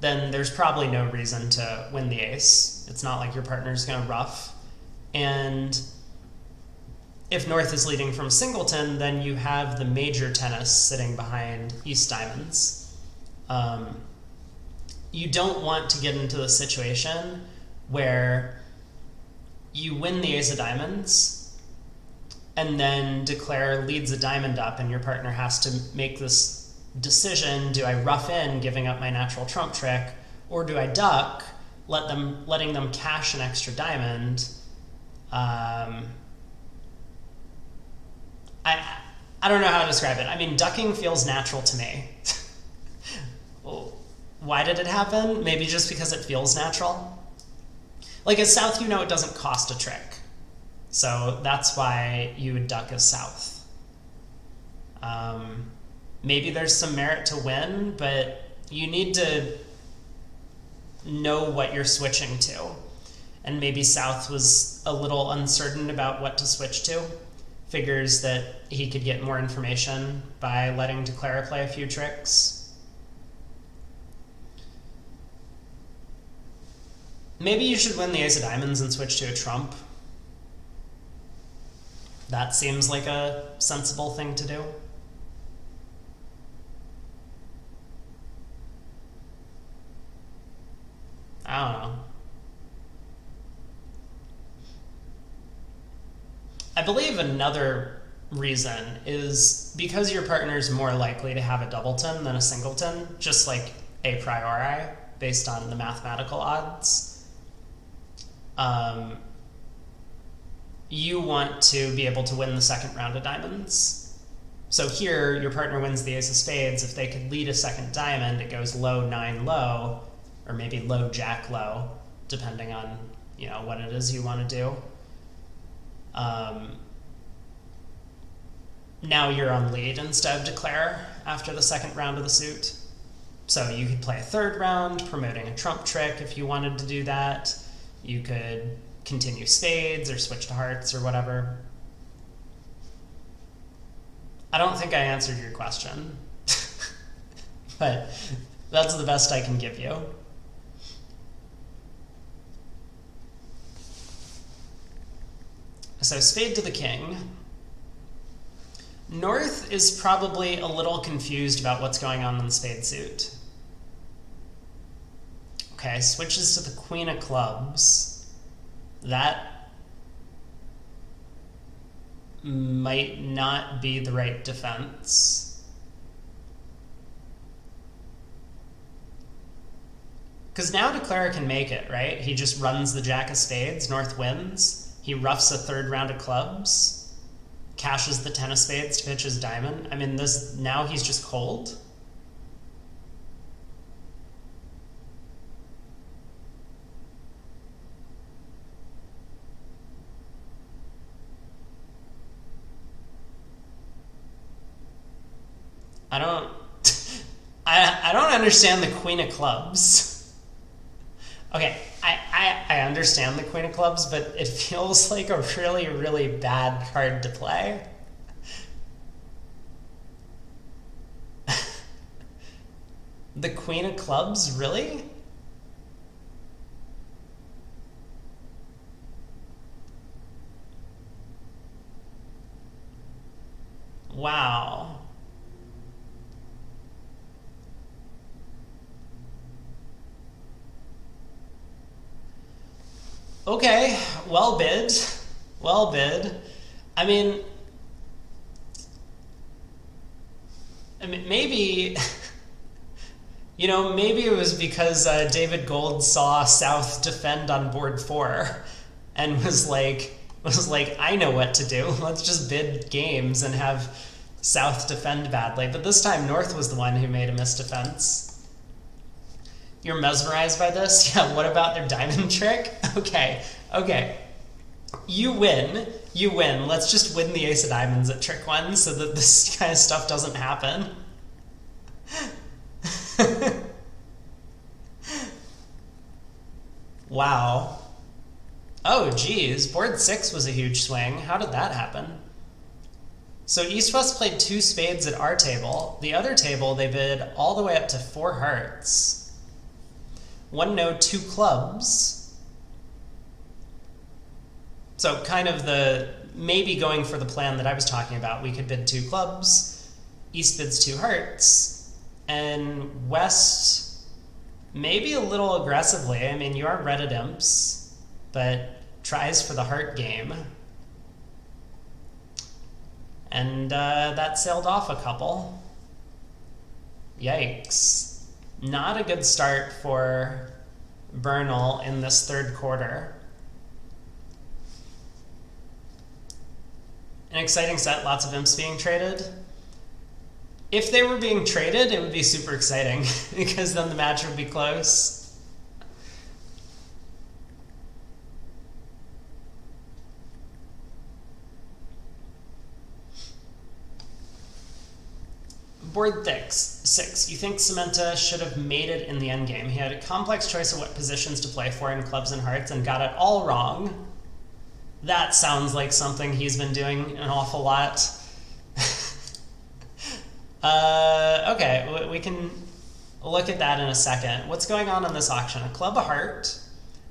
A: then there's probably no reason to win the ace. It's not like your partner's going to ruff. And if North is leading from singleton, then you have the major tennis sitting behind East diamonds. You don't want to get into the situation where you win the ace of diamonds and then declare leads a diamond up, and your partner has to make this decision: do I rough in, giving up my natural trump trick, or do I duck, letting them cash an extra diamond? I don't know how to describe it. I mean, ducking feels natural to me. Why did it happen? Maybe just because it feels natural. Like as South, it doesn't cost a trick. So that's why you would duck as South. Maybe there's some merit to win, but you need to know what you're switching to. And maybe South was a little uncertain about what to switch to. Figures that he could get more information by letting Declara play a few tricks. Maybe you should win the ace of diamonds and switch to a trump. That seems like a sensible thing to do. I don't know. I believe another reason is because your partner's more likely to have a doubleton than a singleton, just like a priori, based on the mathematical odds. You want to be able to win the second round of diamonds. So here, your partner wins the ace of spades. If they could lead a second diamond, it goes low, 9 low, or maybe low, jack low, depending on what it is you want to do. Now you're on lead instead of declare after the second round of the suit. So you could play a third round, promoting a trump trick if you wanted to do that. You could continue spades or switch to hearts or whatever. I don't think I answered your question, but that's the best I can give you. So spade to the king. North is probably a little confused about what's going on in the spade suit. Okay, switches to the queen of clubs. That might not be the right defense. Because now declare can make it, right? He just runs the jack of spades, North wins. He roughs a third round of clubs, cashes the 10 of spades to pitch his diamond. I mean, now he's just cold. I don't understand the queen of clubs. Okay, I understand the queen of clubs, but it feels like a really, really bad card to play. The queen of clubs, really? Wow. Okay, well bid. Well bid. I mean maybe, maybe it was because David Gold saw South defend on board 4 and was like, I know what to do. Let's just bid games and have South defend badly. But this time North was the one who made a misdefense. You're mesmerized by this? Yeah, what about their diamond trick? Okay. You win. Let's just win the ace of diamonds at trick 1 so that this kind of stuff doesn't happen. Wow. Oh, geez. Board 6 was a huge swing. How did that happen? So East-West played 2 spades at our table. The other table, they bid all the way up to 4 hearts. 1 no, 2 clubs. So kind of maybe going for the plan that I was talking about. We could bid 2 clubs, East bids 2 hearts, and West maybe a little aggressively. I mean, you are red at imps, but tries for the heart game. And that sailed off a couple. Yikes. Not a good start for Bernal in this third quarter. An exciting set, lots of imps being traded. If they were being traded, it would be super exciting because then the match would be close. Board 6. You think Sementa should have made it in the endgame. He had a complex choice of what positions to play for in clubs and hearts and got it all wrong. That sounds like something he's been doing an awful lot. Okay, we can look at that in a second. What's going on in this auction? A club, a heart,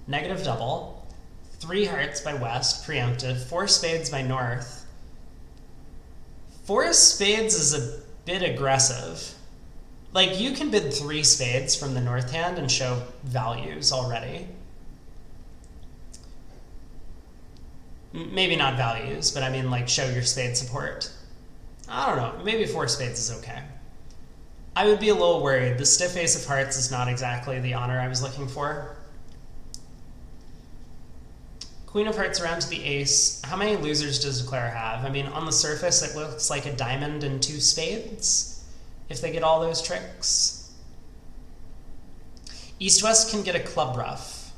A: negative double, 3 hearts by west, preempted, 4 spades by north. 4 spades is a bit aggressive. Like, you can bid 3 spades from the north hand and show values already. Maybe not values, but I mean, like, show your spade support. I don't know, maybe 4 spades is okay. I would be a little worried. The stiff ace of hearts is not exactly the honor I was looking for. Queen of hearts around to the ace. How many losers does Declare have? I mean, on the surface, it looks like a diamond and 2 spades, if they get all those tricks. East-West can get a club ruff.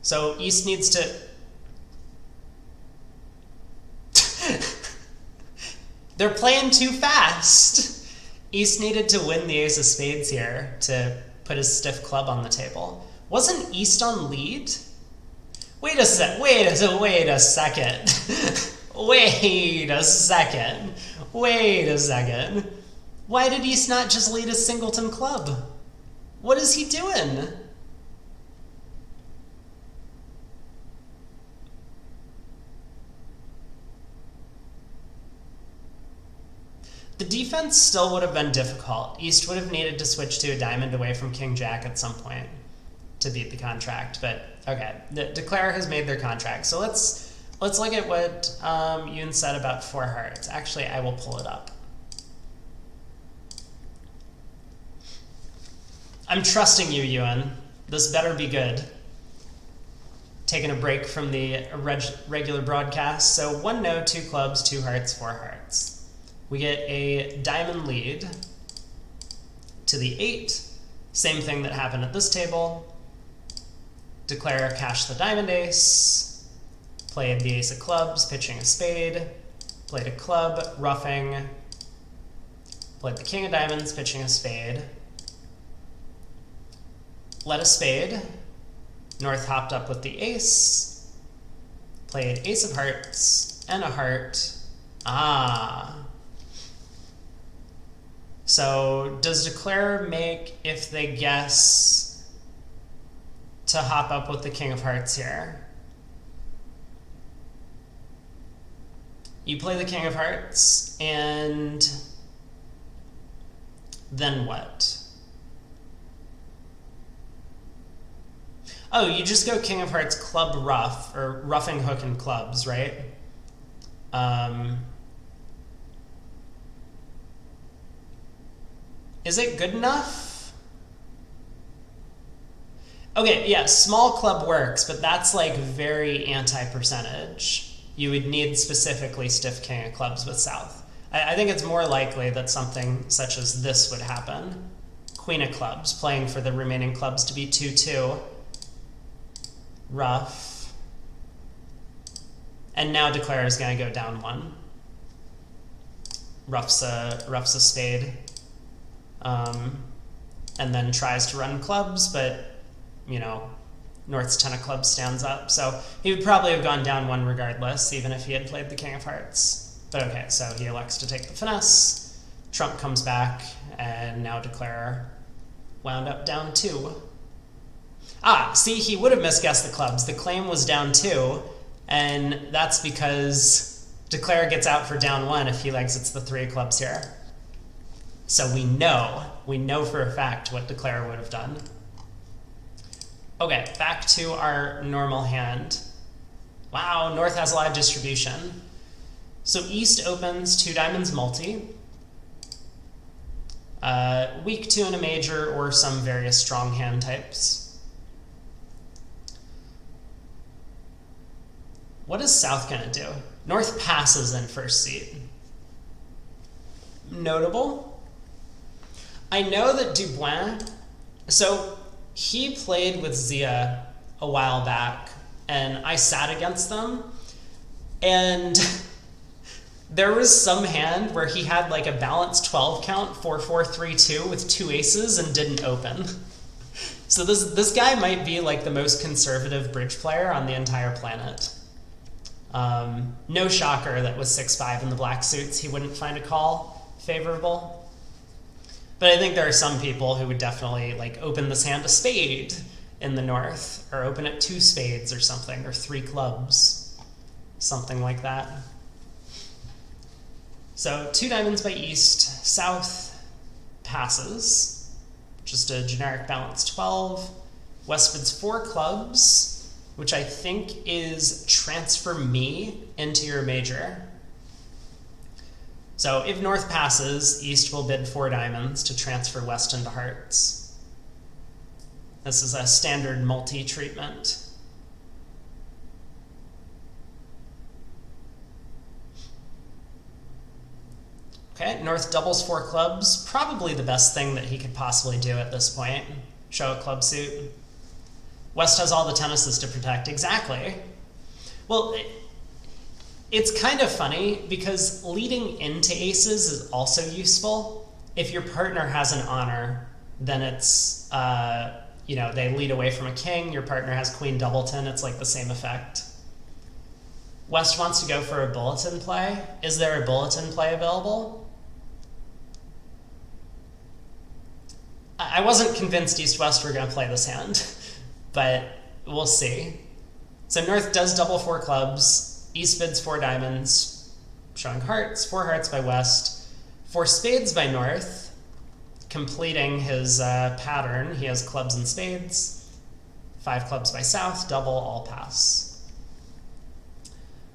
A: So East needs to... They're playing too fast. East needed to win the ace of spades here to put his stiff club on the table. Wasn't East on lead? Wait a second. Wait a second. Why did East not just lead a singleton club? What is he doing? The defense still would have been difficult. East would have needed to switch to a diamond away from King Jack at some point to beat the contract. But okay, the Declare has made their contract. So let's look at what Yoon said about 4 hearts. Actually, I will pull it up. I'm trusting you, Yoon. This better be good. Taking a break from the regular broadcast. So 1 no, 2 clubs, 2 hearts, 4 hearts. We get a diamond lead to the 8. Same thing that happened at this table. Declare cash the diamond ace. Played the ace of clubs, pitching a spade. Played a club, roughing. Played the king of diamonds, pitching a spade. Led a spade. North hopped up with the ace. Played ace of hearts and a heart. Ah. So does Declare make if they guess to hop up with the king of hearts here? You play the king of hearts, and then what? Oh, you just go king of hearts, club ruff, or roughing hook and clubs, right? Is it good enough? Okay, yeah, small club works, but that's like very anti-percentage. You would need specifically stiff king of clubs with south. I think it's more likely that something such as this would happen. Queen of clubs, playing for the remaining clubs to be 2-2. Rough. And now Declare is going to go down 1. Roughs a spade. And then tries to run clubs, but, you know, North's 10 of clubs stands up. So he would probably have gone down 1 regardless, even if he had played the king of hearts. But okay, so he elects to take the finesse. Trump comes back, and now Declare wound up down 2. Ah, see, he would have misguessed the clubs. The claim was down 2, and that's because Declare gets out for down 1 if he exits the 3 of clubs here. So we know for a fact what Declare would have done. Okay, back to our normal hand. Wow, North has a lot of distribution. So East opens 2 diamonds multi. Weak 2 in a major or some various strong hand types. What is South gonna do? North passes in first seat. Notable. I know that Duboin, so he played with Zia a while back, and I sat against them, and there was some hand where he had like a balanced 12 count, 4-4-3-2 with 2 aces and didn't open. So this guy might be like the most conservative bridge player on the entire planet. No shocker that with 6-5 in the black suits, he wouldn't find a call favorable. But I think there are some people who would definitely like open this hand a spade in the north, or open at 2 spades or something, or 3 clubs, something like that. So 2 diamonds by east, south passes, just a generic balance 12. West bids 4 clubs, which I think is transfer me into your major. So if north passes, east will bid 4 diamonds to transfer west into hearts. This is a standard multi-treatment. Okay, north doubles 4 clubs, probably the best thing that he could possibly do at this point. Show a club suit. West has all the tennises to protect, exactly. Well, it's kind of funny because leading into aces is also useful. If your partner has an honor, then it's, they lead away from a king, your partner has queen doubleton, it's like the same effect. West wants to go for a bulletin play. Is there a bulletin play available? I wasn't convinced East-West were going to play this hand, but we'll see. So North does double 4 clubs, East bids 4 diamonds, showing hearts, 4 hearts by West, 4 spades by North, completing his pattern. He has clubs and spades, 5 clubs by South, double, all pass.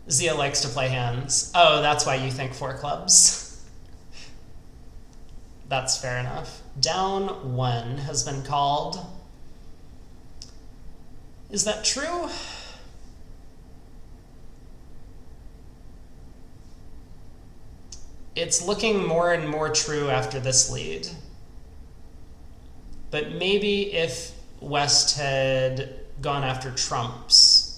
A: Zia likes to play hands. Oh, that's why you think 4 clubs. That's fair enough. Down 1 has been called. Is that true? It's looking more and more true after this lead. But maybe if West had gone after trumps.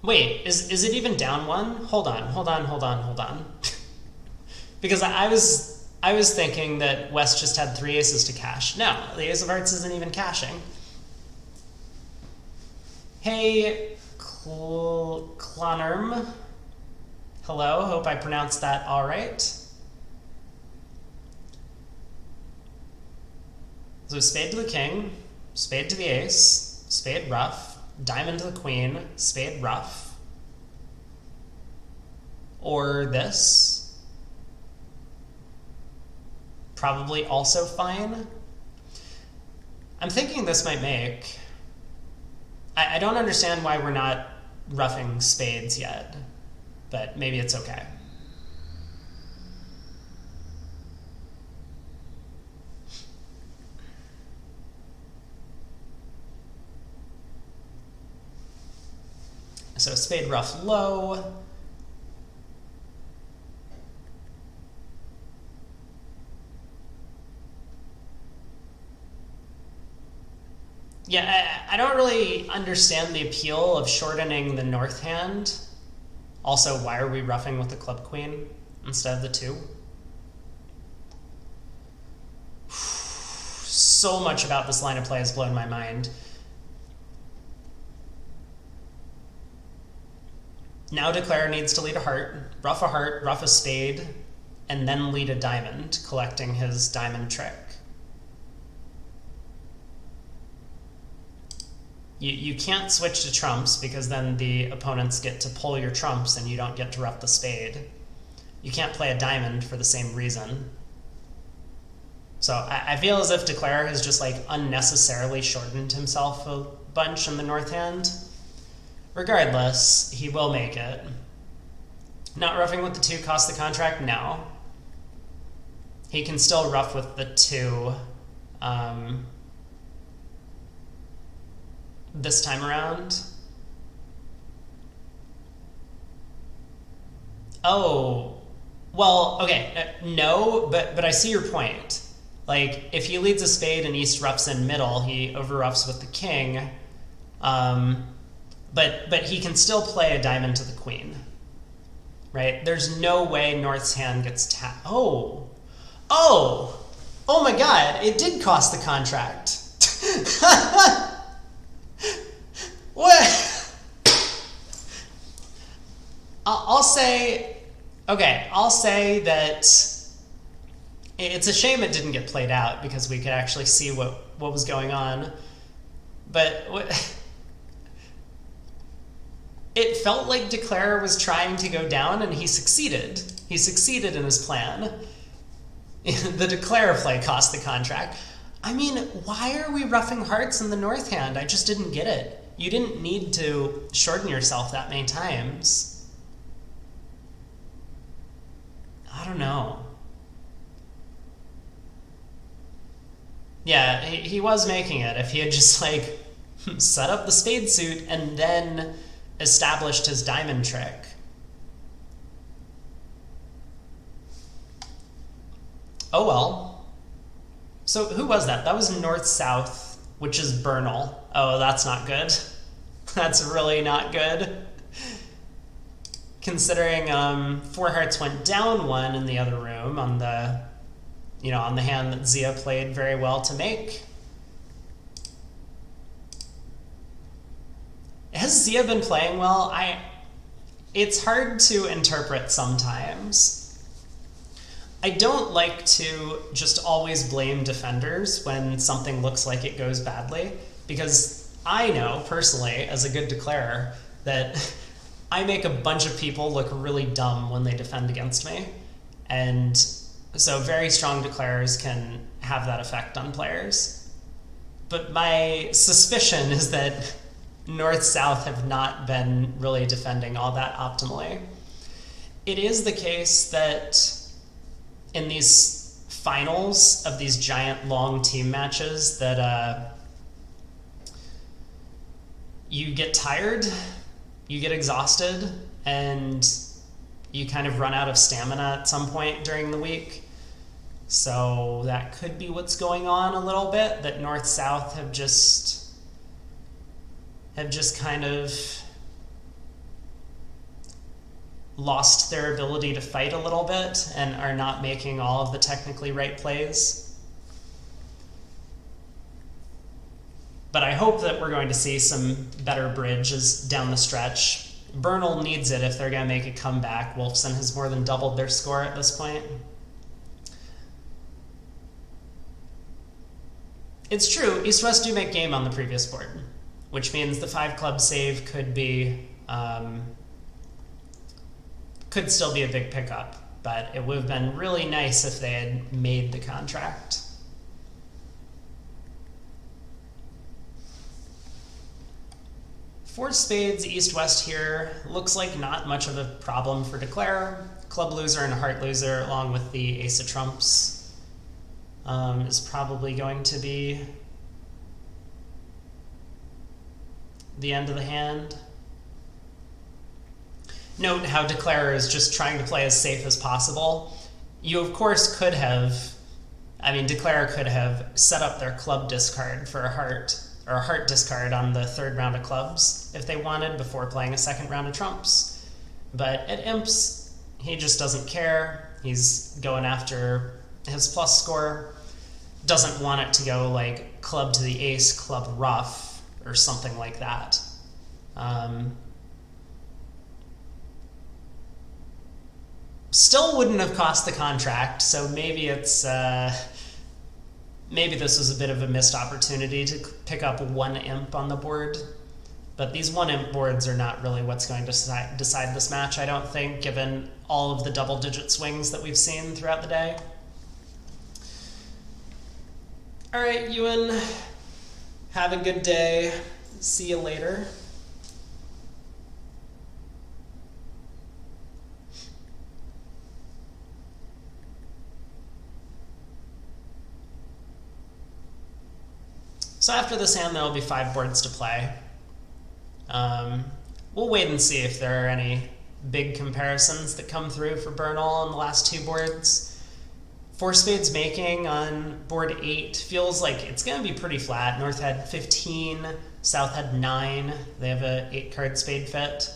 A: Wait, is it even down 1? Hold on. Because I was thinking that West just had 3 aces to cash. No, the ace of hearts isn't even cashing. Hey, Clonerm. Hello, hope I pronounced that all right. So spade to the king, spade to the ace, spade ruff, diamond to the queen, spade ruff, or this. Probably also fine. I'm thinking this might make. I don't understand why we're not roughing spades yet, but maybe it's okay. So spade ruff low. Yeah, I don't really understand the appeal of shortening the north hand. Also, why are we roughing with the club queen instead of the 2? So much about this line of play has blown my mind. Now Declare needs to lead a heart, ruff a spade, and then lead a diamond, collecting his diamond trick. You can't switch to trumps because then the opponents get to pull your trumps and you don't get to ruff the spade. You can't play a diamond for the same reason. So I feel as if Declare has just like unnecessarily shortened himself a bunch in the north hand. Regardless, he will make it. Not roughing with the 2 costs the contract? No. He can still ruff with the 2 this time around. Oh, well, okay, no, but I see your point. Like, if he leads a spade and East roughs in middle, he over-roughs with the king. But he can still play a diamond to the queen, right? There's no way North's hand gets tapped. Oh my God, it did cost the contract. What? I'll say Okay, I'll say that it's a shame it didn't get played out because we could actually see what was going on. But it felt like Declare was trying to go down, and he succeeded. He succeeded in his plan. The Declare play cost the contract. I mean, why are we roughing hearts in the North hand? I just didn't get it. You didn't need to shorten yourself that many times. I don't know. Yeah, he was making it. If he had just, like, set up the spade suit and then established his diamond trick. Oh well. So who was that? That was north-south, which is Bernal. Oh, that's not good. That's really not good. Considering four hearts went down one in the other room on the, on the hand that Zia played very well to make. Has Zia been playing well? It's hard to interpret sometimes. I don't like to just always blame defenders when something looks like it goes badly, because I know, personally, as a good declarer, that I make a bunch of people look really dumb when they defend against me. And so very strong declarers can have that effect on players. But my suspicion is that North-South have not been really defending all that optimally. It is the case that in these finals of these giant long team matches that you get tired, you get exhausted, and you kind of run out of stamina at some point during the week. So that could be what's going on a little bit, that North-South have just kind of lost their ability to fight a little bit and are not making all of the technically right plays. But I hope that we're going to see some better bridges down the stretch. Bernal needs it if they're going to make a comeback. Wolfson has more than doubled their score at this point. It's true, East-West do make game on the previous board, which means the 5-club save could be could still be a big pickup, but it would have been really nice if they had made the contract. Four spades, east-west here. Looks like not much of a problem for Declare. Club loser and heart loser, along with the ace of trumps, is probably going to be the end of the hand. Note how Declare is just trying to play as safe as possible. You, of course, could have, Declare could have set up their club discard for a heart, or a heart discard on the third round of clubs if they wanted before playing a second round of trumps. But at imps, he just doesn't care. He's going after his plus score. Doesn't want it to go like club to the ace, club ruff, or something like that. Still wouldn't have cost the contract, so maybe it's maybe this was a bit of a missed opportunity to pick up one imp on the board. But these one imp boards are not really what's going to decide this match, I don't think, given all of the double-digit swings that we've seen throughout the day. All right, Ewan, have a good day. See you later. So after this hand, there will be 5 boards to play. We'll wait and see if there are any big comparisons that come through for Bernal on the last 2 boards. 4 spades making on board 8 feels like it's going to be pretty flat. North had 15, South had 9. They have a 8-card spade fit.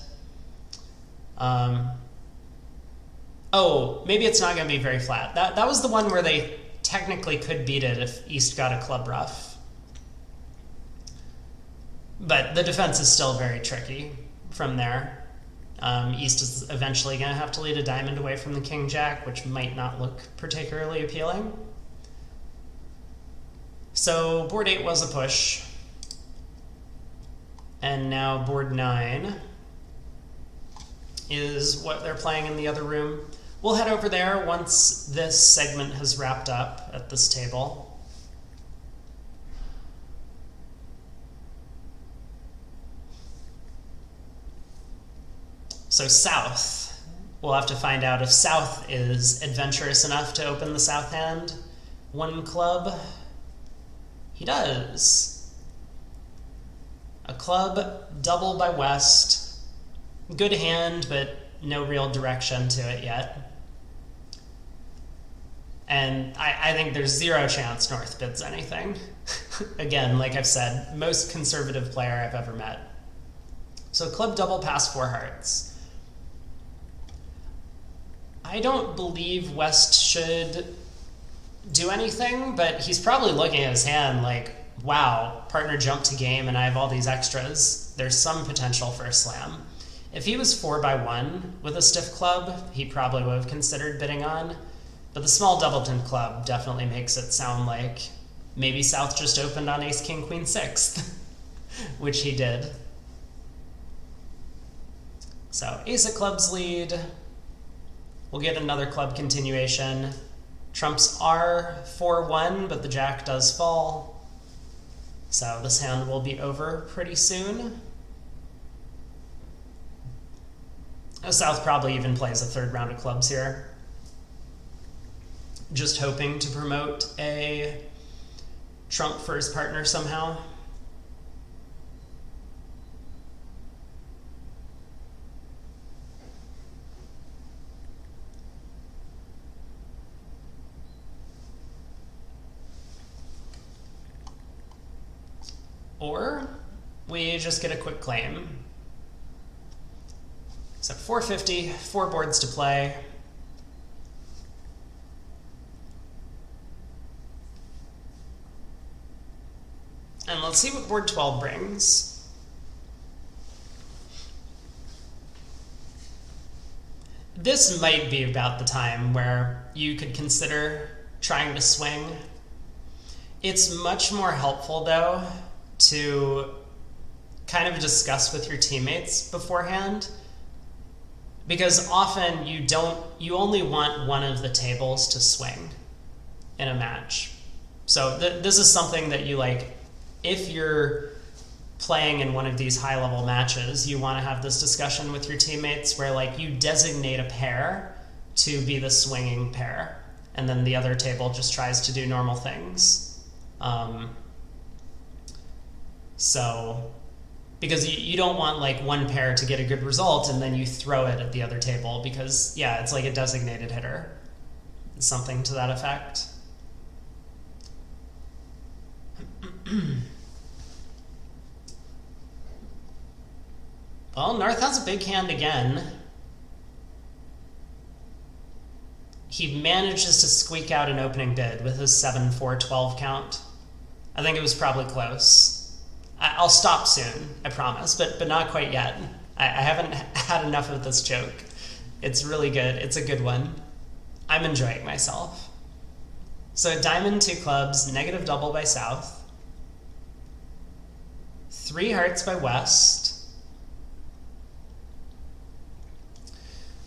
A: Oh, maybe it's not going to be very flat. That was the one where they technically could beat it if East got a club ruff. But the defense is still very tricky from there. East is eventually going to have to lead a diamond away from the king-jack, which might not look particularly appealing. So board 8 was a push. And now board 9 is what they're playing in the other room. We'll head over there once this segment has wrapped up at this table. So South, we'll have to find out if South is adventurous enough to open the South hand. One club. He does. A club, double by West. Good hand, but no real direction to it yet. And I think there's zero chance North bids anything. Again, like I've said, most conservative player I've ever met. So club double past 4 hearts. I don't believe West should do anything, but he's probably looking at his hand like, wow, partner jumped to game and I have all these extras. There's some potential for a slam. If he was 4 by 1 with a stiff club, he probably would have considered bidding on. But the small doubleton club definitely makes it sound like maybe South just opened on ace, king, queen, 6th, which he did. So ace of clubs lead. We'll get another club continuation. Trumps are 4-1, but the jack does fall. So this hand will be over pretty soon. South probably even plays a 3rd round of clubs here. Just hoping to promote a trump for his partner somehow. Or we just get a quick claim. So 450, 4 boards to play. And let's see what board 12 brings. This might be about the time where you could consider trying to swing. It's much more helpful, though, to kind of discuss with your teammates beforehand, because often you only want one of the tables to swing in a match. So this is something that you like. If you're playing in one of these high-level matches, you want to have this discussion with your teammates where like you designate a pair to be the swinging pair, and then the other table just tries to do normal things. So, because you don't want like one pair to get a good result and then you throw it at the other table, because yeah, it's like a designated hitter. Something to that effect. Well, North has a big hand again. He manages to squeak out an opening bid with his 7-4-12 count. I think it was probably close. I'll stop soon, I promise, but not quite yet. I haven't had enough of this joke. It's really good. It's a good one. I'm enjoying myself. So diamond, 2 clubs, negative double by South. 3 hearts by West.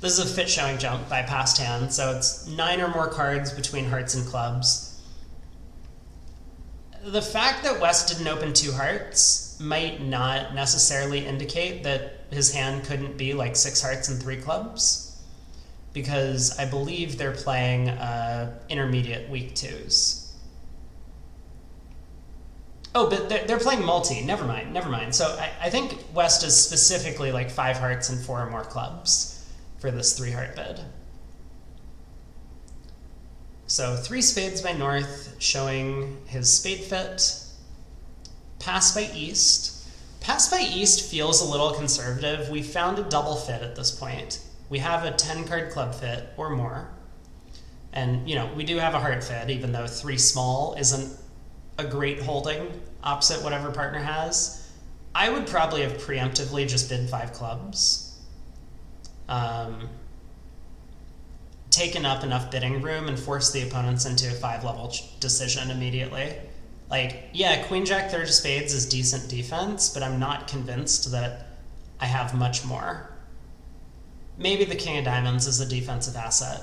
A: This is a fit showing jump by past hand, so it's 9 or more cards between hearts and clubs. The fact that West didn't open 2 hearts might not necessarily indicate that his hand couldn't be like 6 hearts and 3 clubs, because I believe they're playing intermediate weak 2s. Oh, but they're playing multi. Never mind. So I think West is specifically like 5 hearts and 4 or more clubs for this 3 heart bid. So 3 spades by North, showing his spade fit. Pass by East. Pass by East feels a little conservative. We found a double fit at this point. We have a 10 card club fit or more. And, you know, we do have a heart fit, even though 3 small isn't a great holding opposite whatever partner has. I would probably have preemptively just bid 5 clubs. um, taken up enough bidding room and forced the opponents into a 5-level decision immediately. Like, yeah, Queen Jack third of spades is decent defense, but I'm not convinced that I have much more. Maybe the King of Diamonds is a defensive asset.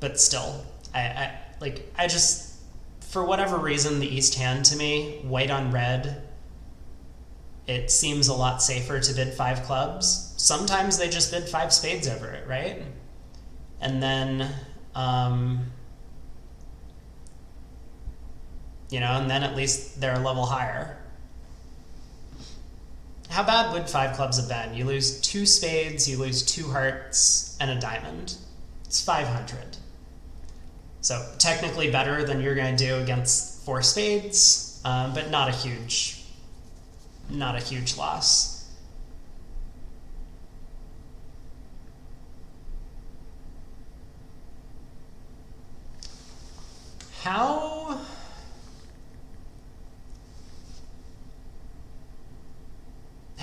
A: But still, I just, for whatever reason, the East hand to me, white on red, it seems a lot safer to bid 5 clubs. Sometimes they just bid 5 spades over it, right? And then, and then at least they're a level higher. How bad would 5 clubs have been? You lose 2 spades, you lose 2 hearts, and a diamond. It's 500. So technically better than you're going to do against 4 spades, but not a huge loss. How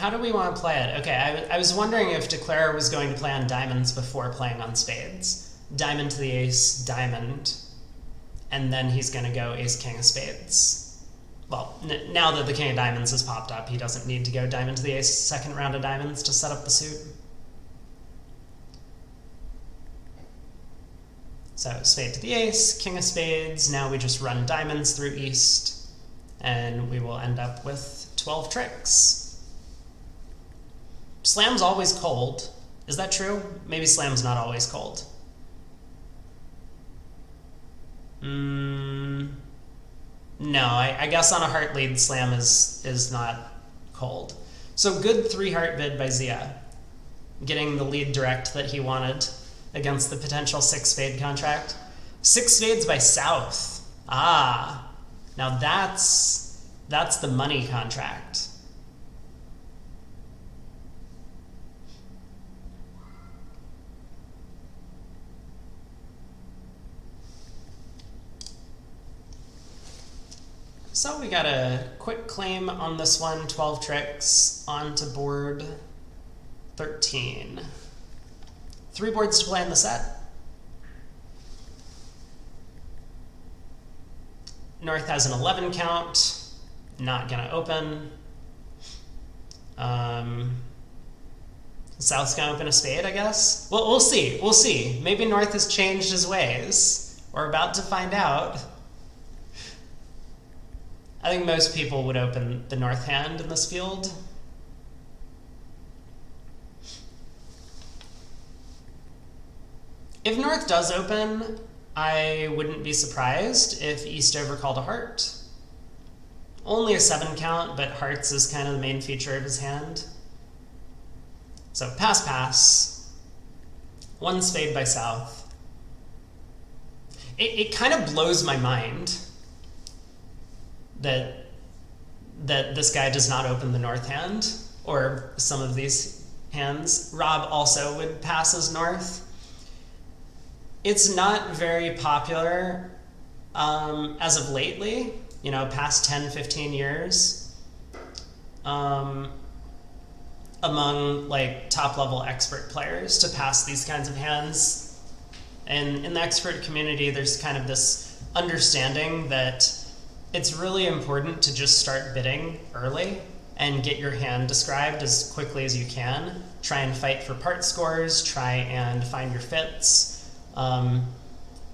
A: do we want to play it? Okay, I was wondering if Declare was going to play on diamonds before playing on spades. Diamond to the ace, diamond, and then he's going to go ace, king of spades. Well, now that the king of diamonds has popped up, he doesn't need to go diamond to the ace, second round of diamonds to set up the suit. So spade to the ace, king of spades, now we just run diamonds through east, and we will end up with 12 tricks. Slam's always cold. Is that true? Maybe slam's not always cold. No, I guess on a heart lead, slam is not cold. So good 3-heart bid by Zia, getting the lead direct that he wanted against the potential 6-spade contract. 6 spades by South. Ah, now that's the money contract. So we got a quick claim on this one, 12 tricks, on to board 13. 3 boards to play in the set. North has an 11 count, not gonna open. South's gonna open a spade, I guess? Well, we'll see. Maybe North has changed his ways. We're about to find out. I think most people would open the North hand in this field. If North does open, I wouldn't be surprised if East overcalled a heart. Only a 7 count, but hearts is kind of the main feature of his hand. So pass. 1 spade by South. It kind of blows my mind that this guy does not open the North hand, or some of these hands. Rob also would pass as North. It's not very popular as of lately, past 10, 15 years, among top level expert players to pass these kinds of hands. And in the expert community, there's kind of this understanding that it's really important to just start bidding early and get your hand described as quickly as you can. Try and fight for part scores, try and find your fits.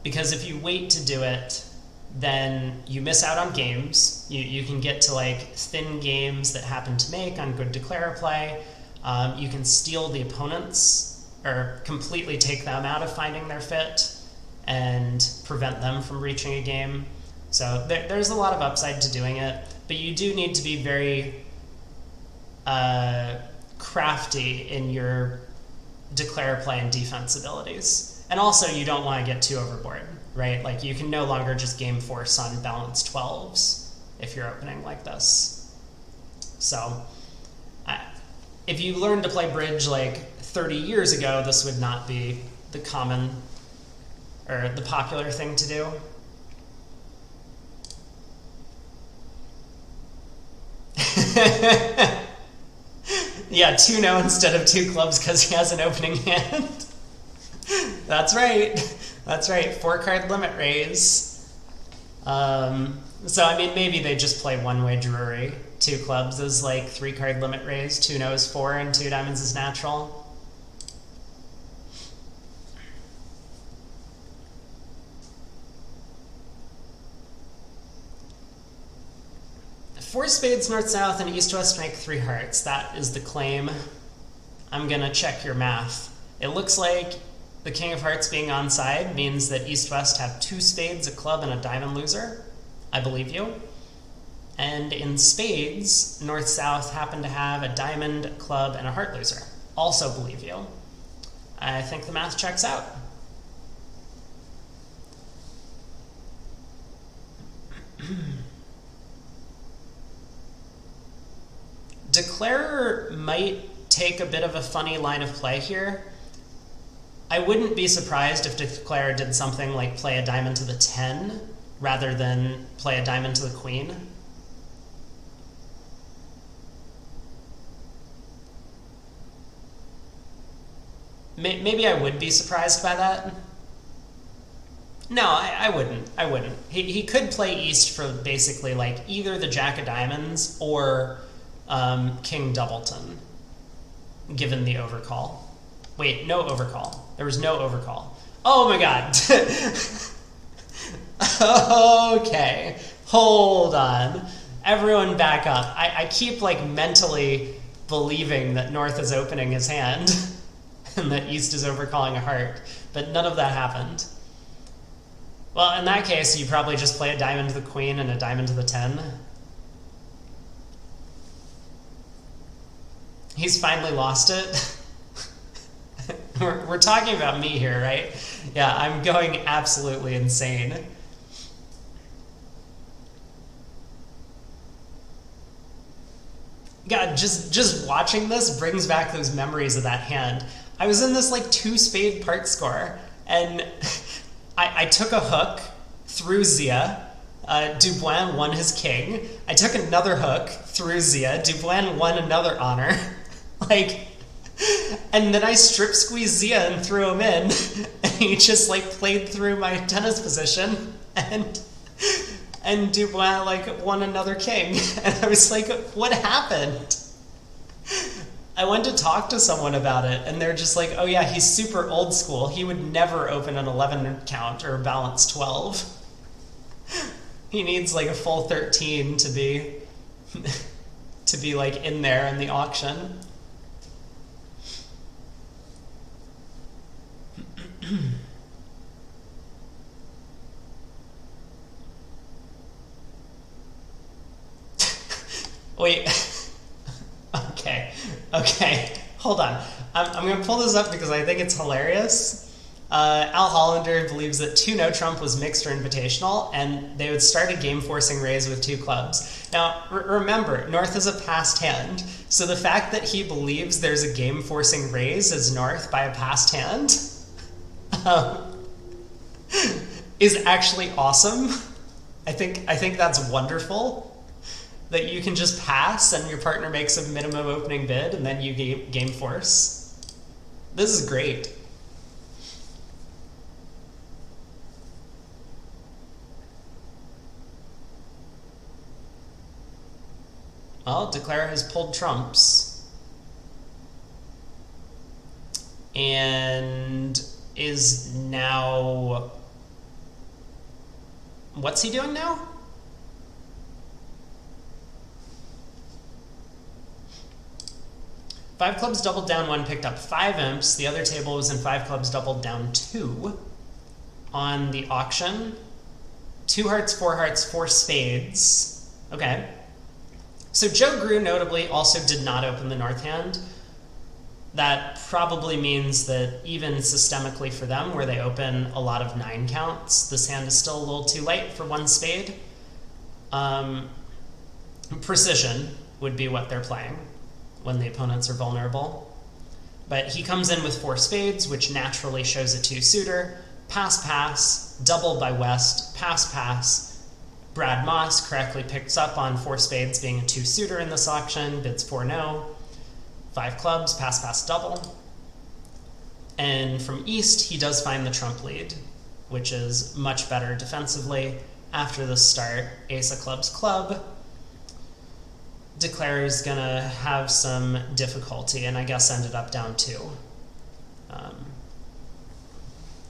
A: Because if you wait to do it, then you miss out on games. You can get to thin games that happen to make on good declare play. You can steal the opponents or completely take them out of finding their fit and prevent them from reaching a game. So there's a lot of upside to doing it, but you do need to be very crafty in your declare play and defense abilities. And also you don't want to get too overboard, right? You can no longer just game force on balanced 12s if you're opening like this. So if you learned to play bridge 30 years ago, this would not be the common or the popular thing to do. Yeah, 2-no instead of 2 clubs because he has an opening hand. That's right. That's right. 4-card limit raise. So, I mean, maybe they just play one-way Drury. 2 clubs is like 3-card limit raise, 2-no is 4, and 2 diamonds is natural. Four spades north-south and east-west make 3 hearts. That is the claim. I'm gonna check your math. It looks like the king of hearts being onside means that east-west have 2 spades, a club, and a diamond loser. I believe you. And in spades, north-south happen to have a diamond, club, and a heart loser. Also believe you. I think the math checks out. Declarer might take a bit of a funny line of play here. I wouldn't be surprised if Declarer did something like play a diamond to the 10 rather than play a diamond to the queen. Maybe I would be surprised by that. No, I wouldn't. I wouldn't. He could play east for basically like either the jack of diamonds or King Doubleton, given the overcall. Wait, no overcall. There was no overcall. Oh my god. Okay, hold on. Everyone back up. I keep like mentally believing that north is opening his hand and that east is overcalling a heart, but none of that happened. Well, in that case, you probably just play a diamond to the queen and a diamond to the 10. He's finally lost it. We're talking about me here, right? Yeah, I'm going absolutely insane. God, just watching this brings back those memories of that hand. I was in this like 2-spade part score, and I took a hook through Zia. Duboin won his king. I took another hook through Zia. Duboin won another honor. Like, and then I strip squeezed Zia and threw him in, and he just like played through my tennis position, and Duboin like won another king, and I was like, what happened? I went to talk to someone about it, and they're just like, oh yeah, he's super old school. He would never open an 11 count or balance 12. He needs like a full 13 to be to be like in there in the auction. Wait. Okay, hold on. I'm going to pull this up because I think it's hilarious. Al Hollander believes that 2-no trump was mixed or invitational, and they would start a game-forcing raise with 2 clubs. Now, remember, North is a passed hand, so the fact that he believes there's a game-forcing raise as North by a passed hand is actually awesome. I think that's wonderful. That you can just pass and your partner makes a minimum opening bid and then you game force. This is great. Well, Declare has pulled trumps. And is now... What's he doing now? Five clubs doubled down 1, picked up 5 imps. The other table was in 5 clubs doubled down 2 on the auction. 2 hearts, 4 hearts, 4 spades. Okay. So Joe Grue notably also did not open the north hand. That probably means that even systemically for them, where they open a lot of 9 counts, this hand is still a little too light for 1 spade. Precision would be what they're playing when the opponents are vulnerable. But he comes in with 4 spades, which naturally shows a 2-suitor. Pass, pass, doubled by West, pass, pass. Brad Moss correctly picks up on 4 spades being a 2-suitor in this auction, bids 4-no. 5 clubs, pass, pass, double. And from east, he does find the trump lead, which is much better defensively. After the start, ace of clubs, club. Declare is gonna have some difficulty, and I guess ended up down 2.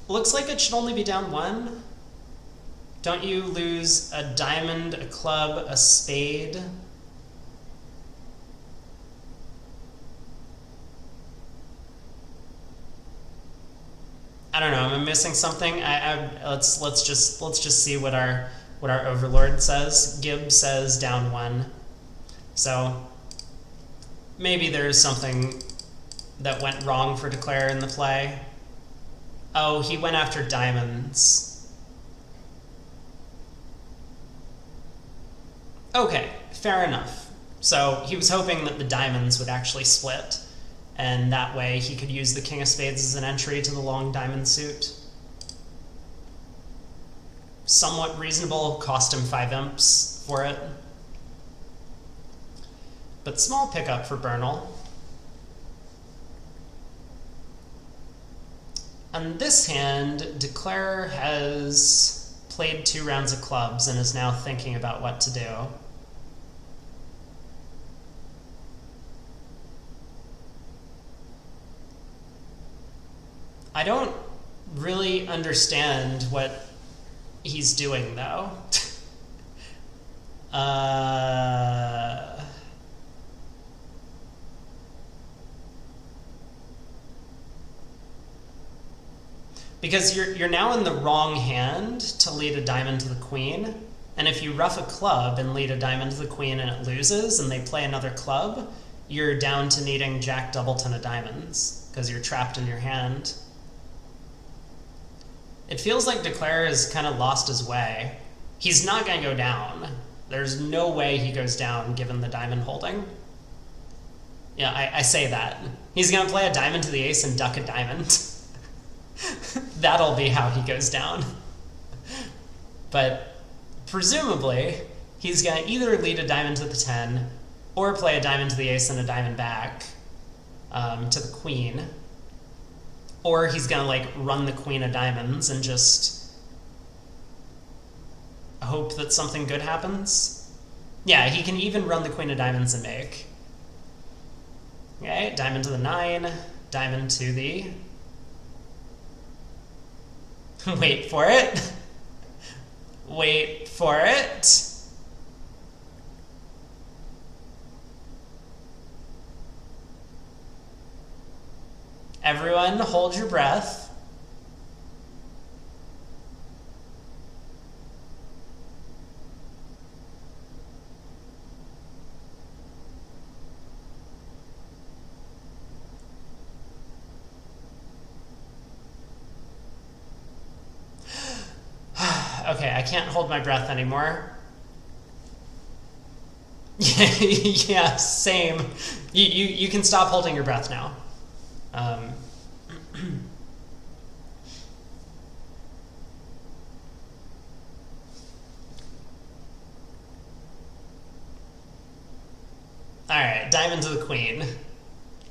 A: Looks like it should only be down 1. Don't you lose a diamond, a club, a spade? I don't know. Am I missing something? Let's just see what our overlord says. Gibb says down 1. So maybe there's something that went wrong for Declare in the play. Oh, he went after diamonds. Okay, fair enough. So he was hoping that the diamonds would actually split, and that way he could use the king of spades as an entry to the long diamond suit. Somewhat reasonable, cost him 5 imps for it. But small pickup for Bernal. On this hand, Declare has played 2 rounds of clubs and is now thinking about what to do. I don't really understand what he's doing, though. Because you're now in the wrong hand to lead a diamond to the queen, and if you ruff a club and lead a diamond to the queen and it loses and they play another club, you're down to needing jack doubleton of diamonds, because you're trapped in your hand. It feels like Declare has kind of lost his way. He's not going to go down. There's no way he goes down given the diamond holding. Yeah, I say that. He's going to play a diamond to the ace and duck a diamond. That'll be how he goes down. But presumably, he's going to either lead a diamond to the 10 or play a diamond to the ace and a diamond back to the queen. Or he's going to like run the queen of diamonds and just hope that something good happens. Yeah, he can even run the queen of diamonds and make. Okay, diamond to the 9, diamond to the... Wait for it. Wait for it. Everyone, hold your breath. Okay, I can't hold my breath anymore. Yeah, same. You can stop holding your breath now. Alright, diamond to the queen.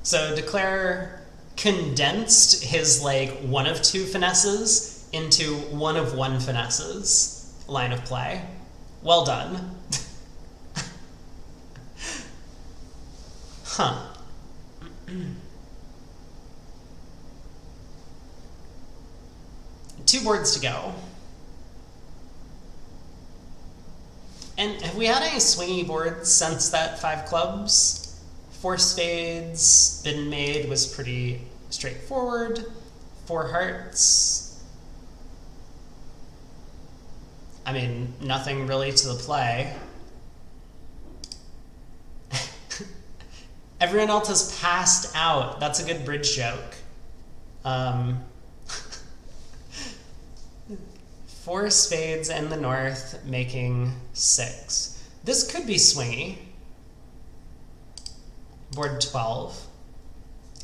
A: So Declare condensed his like 1 of 2 finesses into 1 of 1 finesses line of play. Well done. Huh. 2 boards to go. And have we had any swingy boards since that 5 clubs? 4 spades, been made was pretty straightforward. 4 hearts. I mean, nothing really to the play. Everyone else has passed out. That's a good bridge joke. 4 spades in the north, making 6. This could be swingy. Board 12.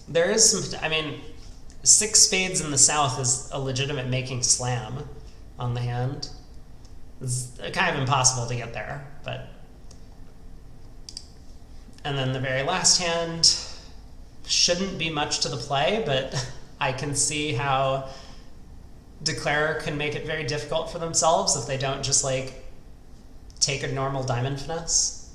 A: There is some, I mean, 6 spades in the south is a legitimate making slam on the hand. It's kind of impossible to get there, but... And then the very last hand, shouldn't be much to the play, but I can see how Declarer can make it very difficult for themselves if they don't just like take a normal diamond finesse.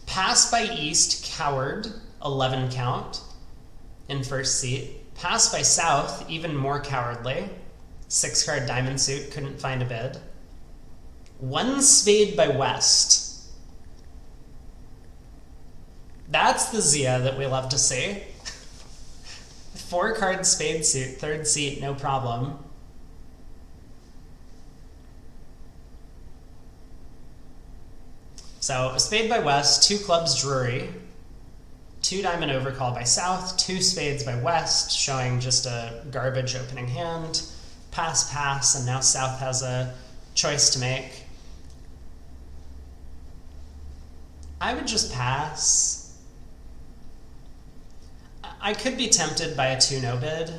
A: Pass by East, coward, 11 count in first seat. Pass by South, even more cowardly. 6-card diamond suit, couldn't find a bid. 1 spade by West. That's the Zia that we love to see. 4-card spade suit, third seat, no problem. So a spade by West, 2 clubs Drury, 2 diamond overcall by South, 2 spades by West, showing just a garbage opening hand. Pass, pass, and now South has a choice to make. I would just pass. I could be tempted by a 2-no bid.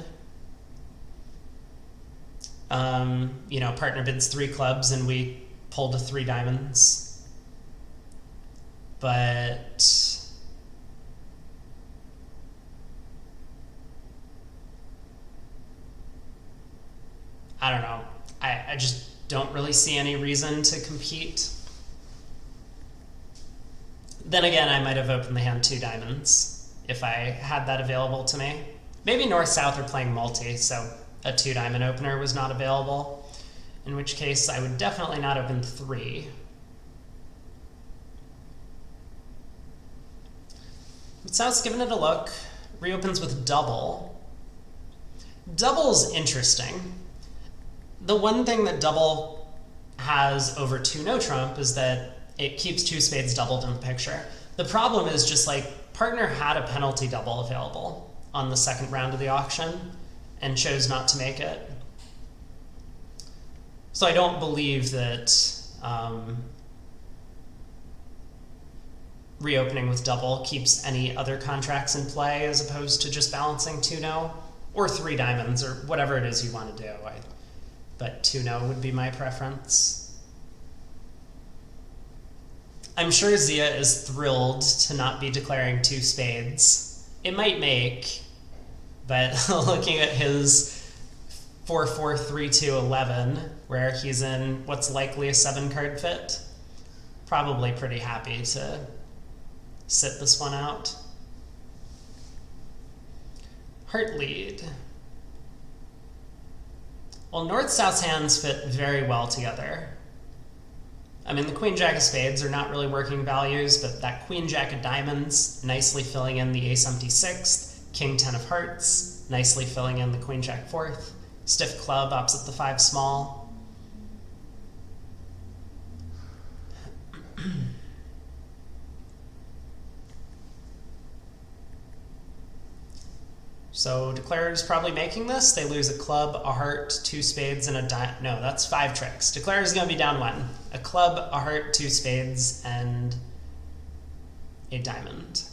A: You know, partner bids 3 clubs and we pulled a 3 diamonds. But I don't know. I just don't really see any reason to compete. Then again, I might have opened the hand 2 diamonds if I had that available to me. Maybe North-South are playing multi, so a 2 diamond opener was not available, in which case I would definitely not open 3. But South's given it a look, reopens with double. Double's interesting. The one thing that double has over 2-no trump is that it keeps 2 spades doubled in the picture. The problem is just like partner had a penalty double available on the second round of the auction and chose not to make it. So I don't believe that reopening with double keeps any other contracts in play as opposed to just balancing 2-no or 3 diamonds or whatever it is you want to do. But 2-no would be my preference. I'm sure Zia is thrilled to not be declaring 2 spades. It might make, but looking at his 4-4-3-2-11, where he's in what's likely a 7-card fit, probably pretty happy to sit this one out. Heart lead. Well, North-South's hands fit very well together. I mean, the Queen-Jack of spades are not really working values, but that Queen-Jack of diamonds nicely filling in the Ace-empty 6th, King-10 of hearts, nicely filling in the Queen-Jack 4th, stiff club opposite the 5 small. So Declarer's probably making this. They lose a club, a heart, 2 spades, and a no, that's 5 tricks. Declarer's going to be down 1. A club, a heart, 2 spades, and a diamond.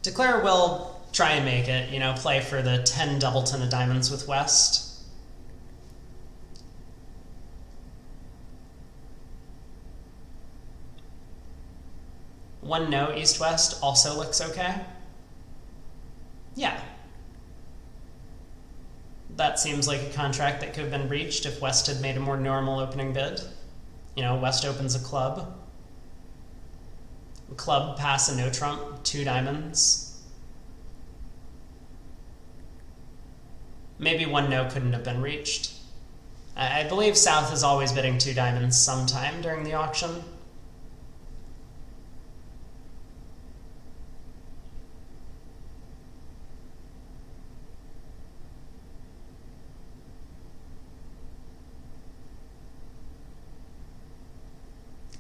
A: Declarer will try and make it, you know, play for the 10 doubleton of diamonds with West. One no East-West also looks okay. Yeah. That seems like a contract that could have been reached if West had made a more normal opening bid. You know, West opens a club. Club, pass, a no trump, 2 diamonds. Maybe one no couldn't have been reached. I believe South is always bidding 2 diamonds sometime during the auction.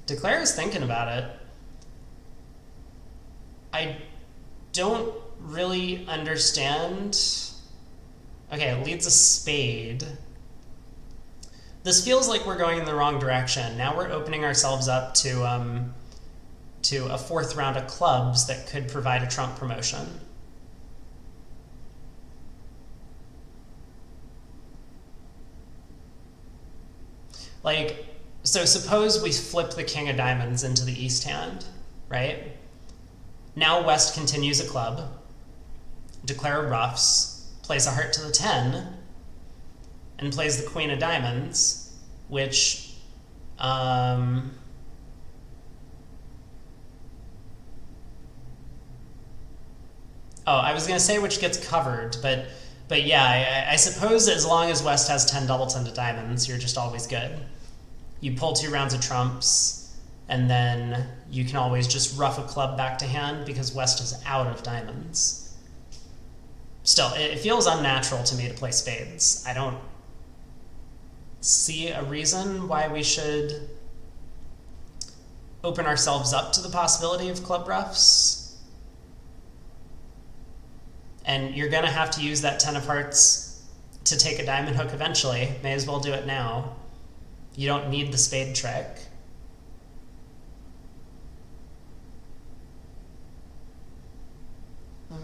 A: Declare is thinking about it. I don't really understand. Okay, it leads a spade. This feels like we're going in the wrong direction. Now we're opening ourselves up to a 4th round of clubs that could provide a trump promotion. Like, So suppose we flip the king of diamonds into the east hand, right? Now West continues a club, declare ruffs, plays a heart to the 10, and plays the queen of diamonds, which oh, I was going to say which gets covered, but yeah, I suppose as long as West has 10 double 10 to diamonds, you're just always good. You pull 2 rounds of trumps, and then you can always just rough a club back to hand because West is out of diamonds. Still, it feels unnatural to me to play spades. I don't see a reason why we should open ourselves up to the possibility of club roughs. And you're going to have to use that 10 of hearts to take a diamond hook eventually. May as well do it now. You don't need the spade trick.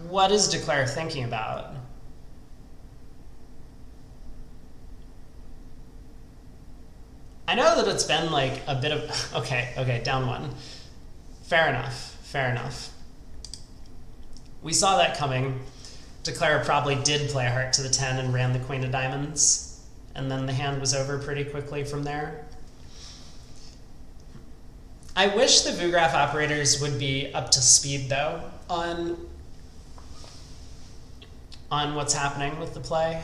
A: What is Declare thinking about? I know that it's been like a bit of... Okay, down 1. Fair enough. We saw that coming. Declare probably did play a heart to the 10 and ran the queen of diamonds, and then the hand was over pretty quickly from there. I wish the VuGraph operators would be up to speed, though, on what's happening with the play.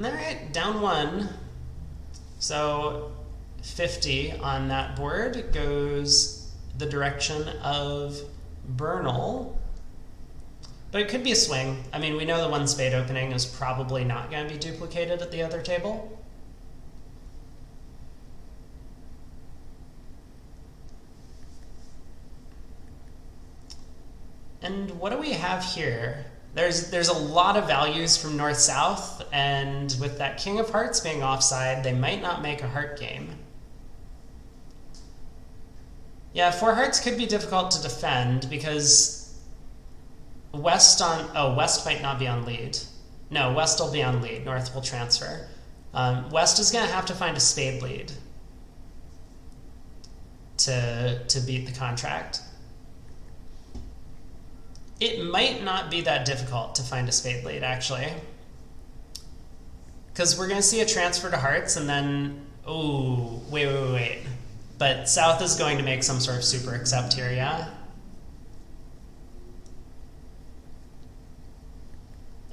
A: All right, down 1. So 50 on that board goes the direction of Bernal. But it could be a swing. I mean, we know the 1 spade opening is probably not going to be duplicated at the other table. And what do we have here? There's a lot of values from north-south, and with that king of hearts being offside, they might not make a heart game. Yeah, 4 hearts could be difficult to defend because West might not be on lead. No, West will be on lead. North will transfer. West is going to have to find a spade lead to beat the contract. It might not be that difficult to find a spade lead, actually. Because we're going to see a transfer to hearts, and then... Oh, wait. But South is going to make some sort of super accept here, yeah?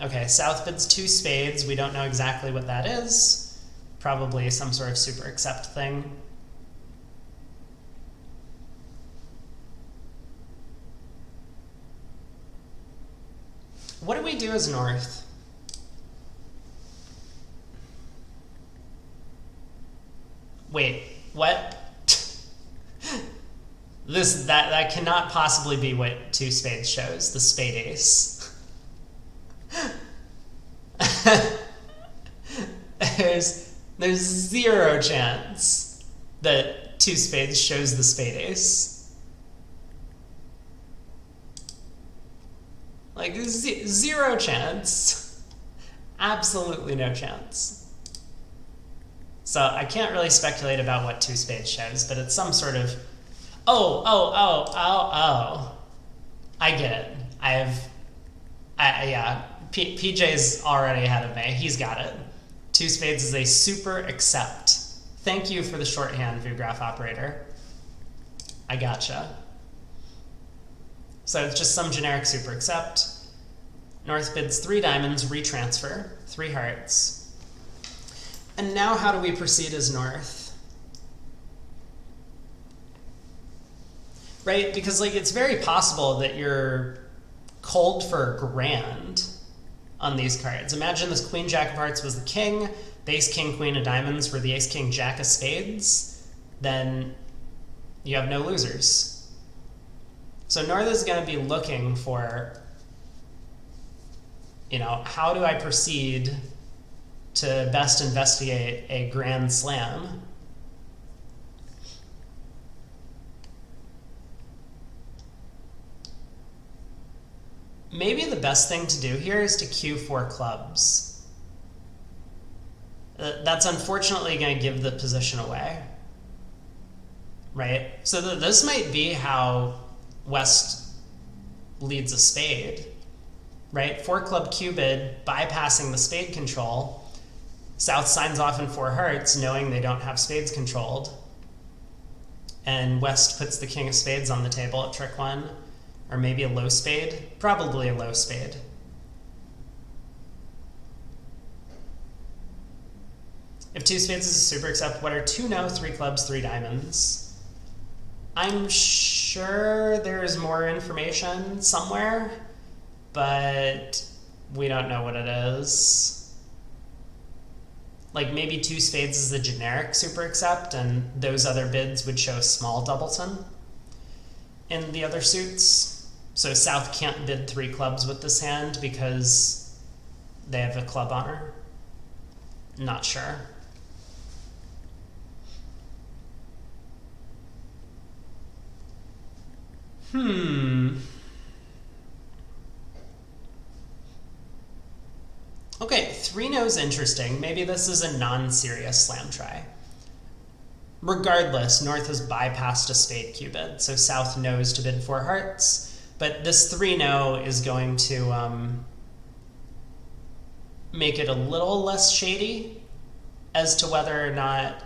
A: Okay, South bids 2 spades. We don't know exactly what that is. Probably some sort of super accept thing. What do we do as North? Wait, what? That cannot possibly be what 2 spades shows, the spade ace. There's 0 chance that 2 spades shows the spade ace. Like, 0 chance. Absolutely no chance. So I can't really speculate about what 2 spades shows, but it's some sort of... Oh. I get it. Yeah. PJ's already ahead of me. He's got it. 2 spades is a super accept. Thank you for the shorthand, VuGraph operator. I gotcha. So it's just some generic super accept. North bids 3 diamonds, retransfer, 3 hearts. And now how do we proceed as North? Right, because like it's very possible that you're cold for a grand on these cards. Imagine this Queen Jack of Hearts was the king, the Ace King Queen of Diamonds were the Ace King Jack of Spades, then you have no losers. So North is going to be looking for, how do I proceed to best investigate a grand slam? Maybe the best thing to do here is to queue 4 clubs. That's unfortunately going to give the position away. Right? So this might be how West leads a spade. Right? 4-club cubed, bypassing the spade control. South signs off in 4 hearts, knowing they don't have spades controlled. And West puts the king of spades on the table at trick 1. Or maybe a low spade. Probably a low spade. If 2 spades is a super accept, what are 2 no, 3 clubs, 3 diamonds? I'm sure there's more information somewhere, but we don't know what it is. Like maybe 2 spades is the generic super accept, and those other bids would show small doubleton in the other suits. So South can't bid 3 clubs with this hand because they have a club honor. Not sure. Okay, 3 no's interesting. Maybe this is a non-serious slam try. Regardless, North has bypassed a spade cubed, so South knows to bid 4 hearts. But this 3 no is going to make it a little less shady as to whether or not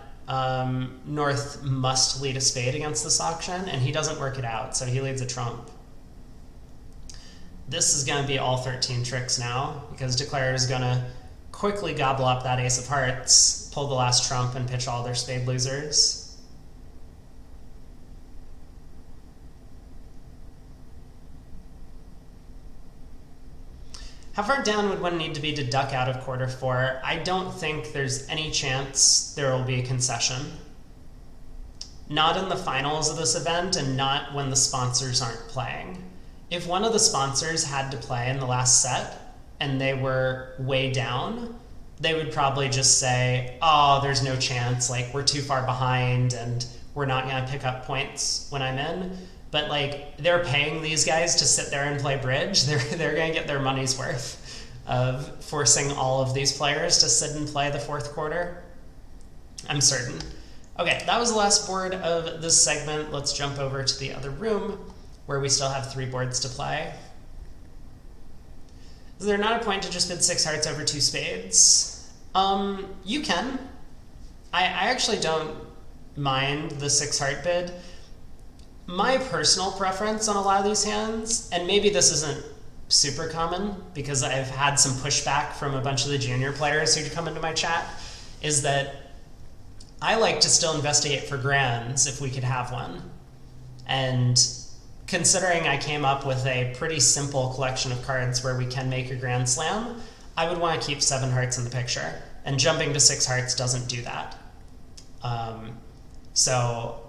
A: North must lead a spade against this auction, and he doesn't work it out, so he leads a trump. This is going to be all 13 tricks now, because Declarer is going to quickly gobble up that ace of hearts, pull the last trump, and pitch all their spade losers. How far down would one need to be to duck out of quarter 4? I don't think there's any chance there will be a concession. Not in the finals of this event, and not when the sponsors aren't playing. If one of the sponsors had to play in the last set, and they were way down, they would probably just say, oh, there's no chance, like, we're too far behind, and we're not going to pick up points when I'm in. But like, they're paying these guys to sit there and play bridge. They're going to get their money's worth of forcing all of these players to sit and play the 4th quarter. I'm certain. Okay, that was the last board of this segment. Let's jump over to the other room where we still have 3 boards to play. Is there not a point to just bid 6 hearts over 2 spades? You can. I actually don't mind the 6 heart bid. My personal preference on a lot of these hands, and maybe this isn't super common because I've had some pushback from a bunch of the junior players who come into my chat, is that I like to still investigate for grands if we could have one. And considering I came up with a pretty simple collection of cards where we can make a grand slam, I would want to keep 7 hearts in the picture. And jumping to 6 hearts doesn't do that. So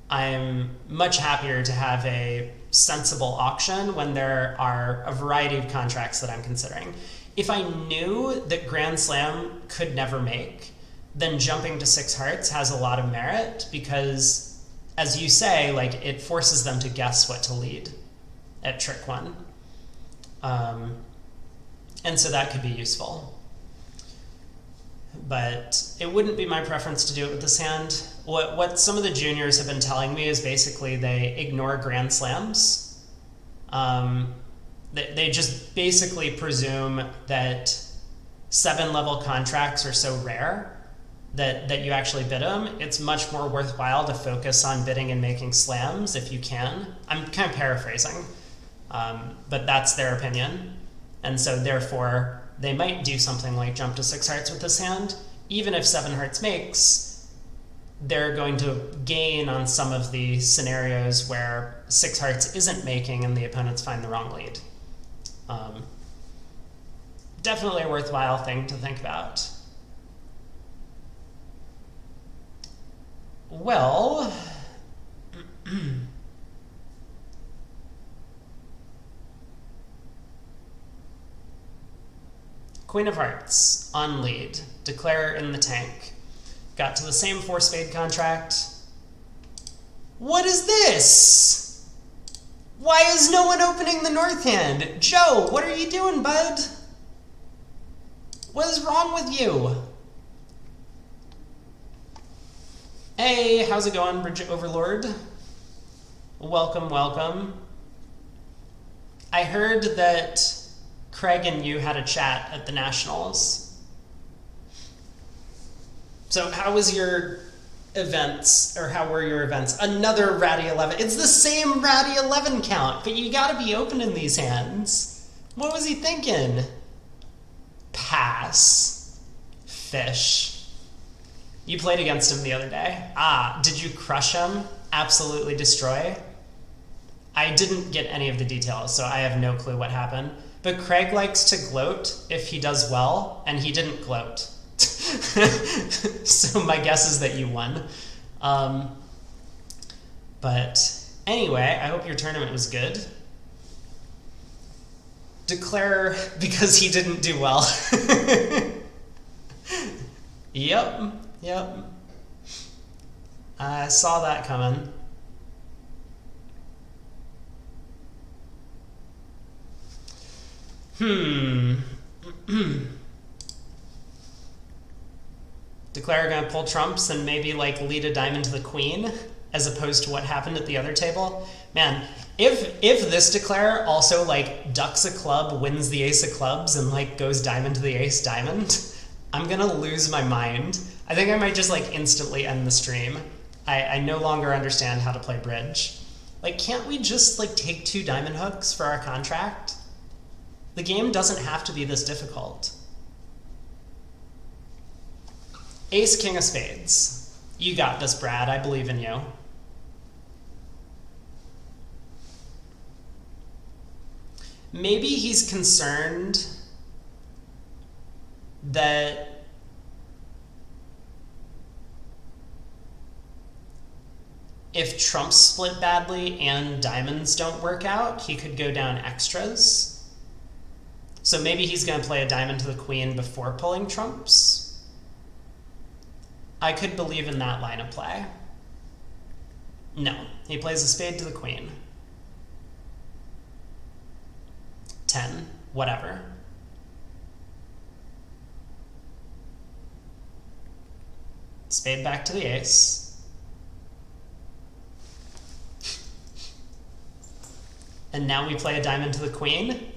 A: I'm much happier to have a sensible auction when there are a variety of contracts that I'm considering. If I knew that Grand Slam could never make, then jumping to 6 hearts has a lot of merit because, as you say, like, it forces them to guess what to lead at trick 1. And so that could be useful. But it wouldn't be my preference to do it with this hand. What some of the juniors have been telling me is basically they ignore grand slams. They just basically presume that 7-level contracts are so rare that you actually bid them. It's much more worthwhile to focus on bidding and making slams if you can. I'm kind of paraphrasing, but that's their opinion. And so therefore, they might do something like jump to 6 hearts with this hand. Even if 7 hearts makes, they're going to gain on some of the scenarios where 6 hearts isn't making and the opponents find the wrong lead. Definitely a worthwhile thing to think about. Well, Queen of Hearts on lead, Declare in the tank. Got to the same 4-spade contract. What is this? Why is no one opening the north hand? Joe, what are you doing, bud? What is wrong with you? Hey, how's it going, Bridget Overlord? Welcome, welcome. I heard that Craig and you had a chat at the Nationals. So how was your events, or how were your events? Another Ratty 11. It's the same Ratty 11 count, but you gotta be opening these hands. What was he thinking? Pass. Fish. You played against him the other day. Ah, did you crush him? Absolutely destroy? I didn't get any of the details, so I have no clue what happened. But Craig likes to gloat if he does well, and he didn't gloat. So my guess is that you won. But anyway, I hope your tournament was good. Declare because he didn't do well. Yep. I saw that coming. Declare gonna pull trumps and maybe like lead a diamond to the queen, as opposed to what happened at the other table. Man, if this Declare also like ducks a club, wins the ace of clubs, and like goes diamond to the ace diamond, I'm gonna lose my mind. I think I might just like instantly end the stream. I no longer understand how to play bridge. Like, can't we just like take 2 diamond hooks for our contract? The game doesn't have to be this difficult. Ace, king of spades. You got this, Brad. I believe in you. Maybe he's concerned that if trumps split badly and diamonds don't work out, he could go down extras. So maybe he's going to play a diamond to the queen before pulling trumps. I could believe in that line of play. No, he plays a spade to the queen. 10, whatever. Spade back to the ace. And now we play a diamond to the queen.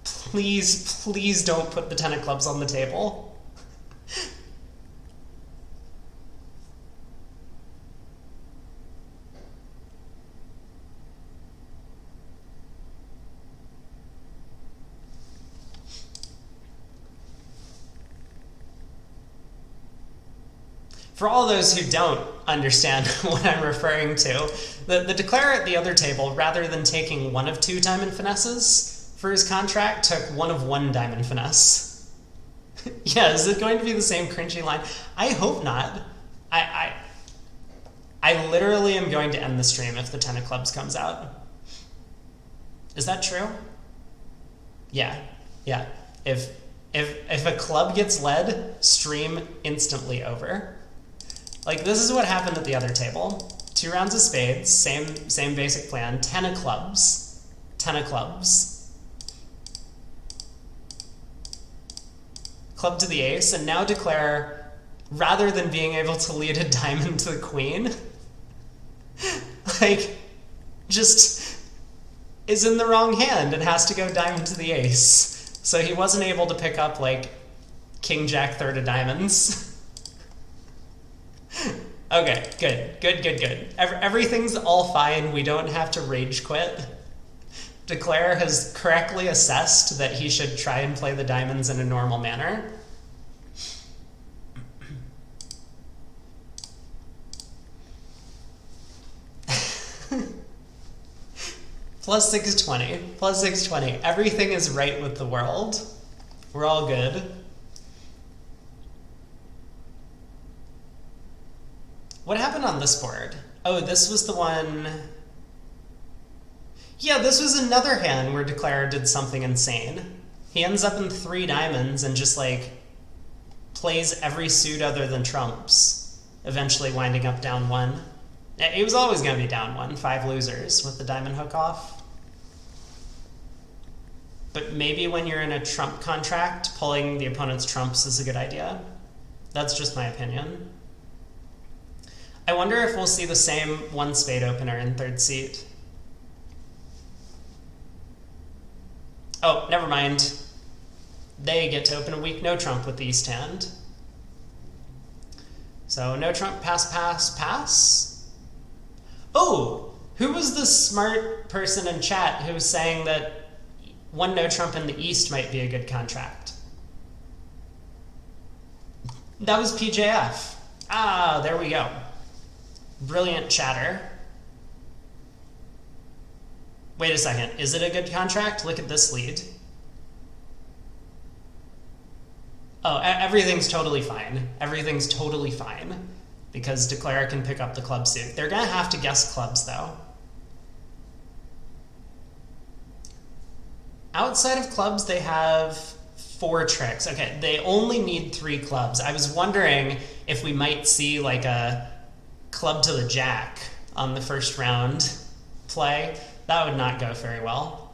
A: Please, please don't put the 10 of clubs on the table. For all those who don't understand what I'm referring to, the Declare at the other table, rather than taking 1 of 2 diamond finesses for his contract, took 1 of 1 diamond finesse. Yeah, is it going to be the same cringy line? I hope not. I literally am going to end the stream if the 10 of clubs comes out. Is that true? Yeah. If a club gets led, stream instantly over. Like, this is what happened at the other table. 2 rounds of spades, same basic plan. 10 of clubs. 10 of clubs. Club to the ace, and now Declare, rather than being able to lead a diamond to the queen, like, just is in the wrong hand and has to go diamond to the ace. So he wasn't able to pick up, like, king, jack, third of diamonds. Okay, good. Everything's all fine. We don't have to rage quit. Declare has correctly assessed that he should try and play the diamonds in a normal manner. Plus 620. Everything is right with the world. We're all good. What happened on this board? Oh, this was the one... Yeah, this was another hand where Declare did something insane. He ends up in 3 diamonds and just, like, plays every suit other than trumps, eventually winding up down 1. He was always going to be down 1, 5 losers with the diamond hook off. But maybe when you're in a trump contract, pulling the opponent's trumps is a good idea. That's just my opinion. I wonder if we'll see the same one spade opener in third seat. Oh, never mind. They get to open a weak no trump with the east hand. So no trump, pass, pass, pass. Oh, who was the smart person in chat who was saying that one no trump in the east might be a good contract? That was PJF. Ah, there we go. Brilliant chatter. Wait a second, is it a good contract? Look at this lead. Oh, everything's totally fine. Everything's totally fine because declare can pick up the club suit. They're gonna have to guess clubs though. Outside of clubs, they have 4 tricks. Okay, they only need 3 clubs. I was wondering if we might see like a club to the jack on the first round play. That would not go very well.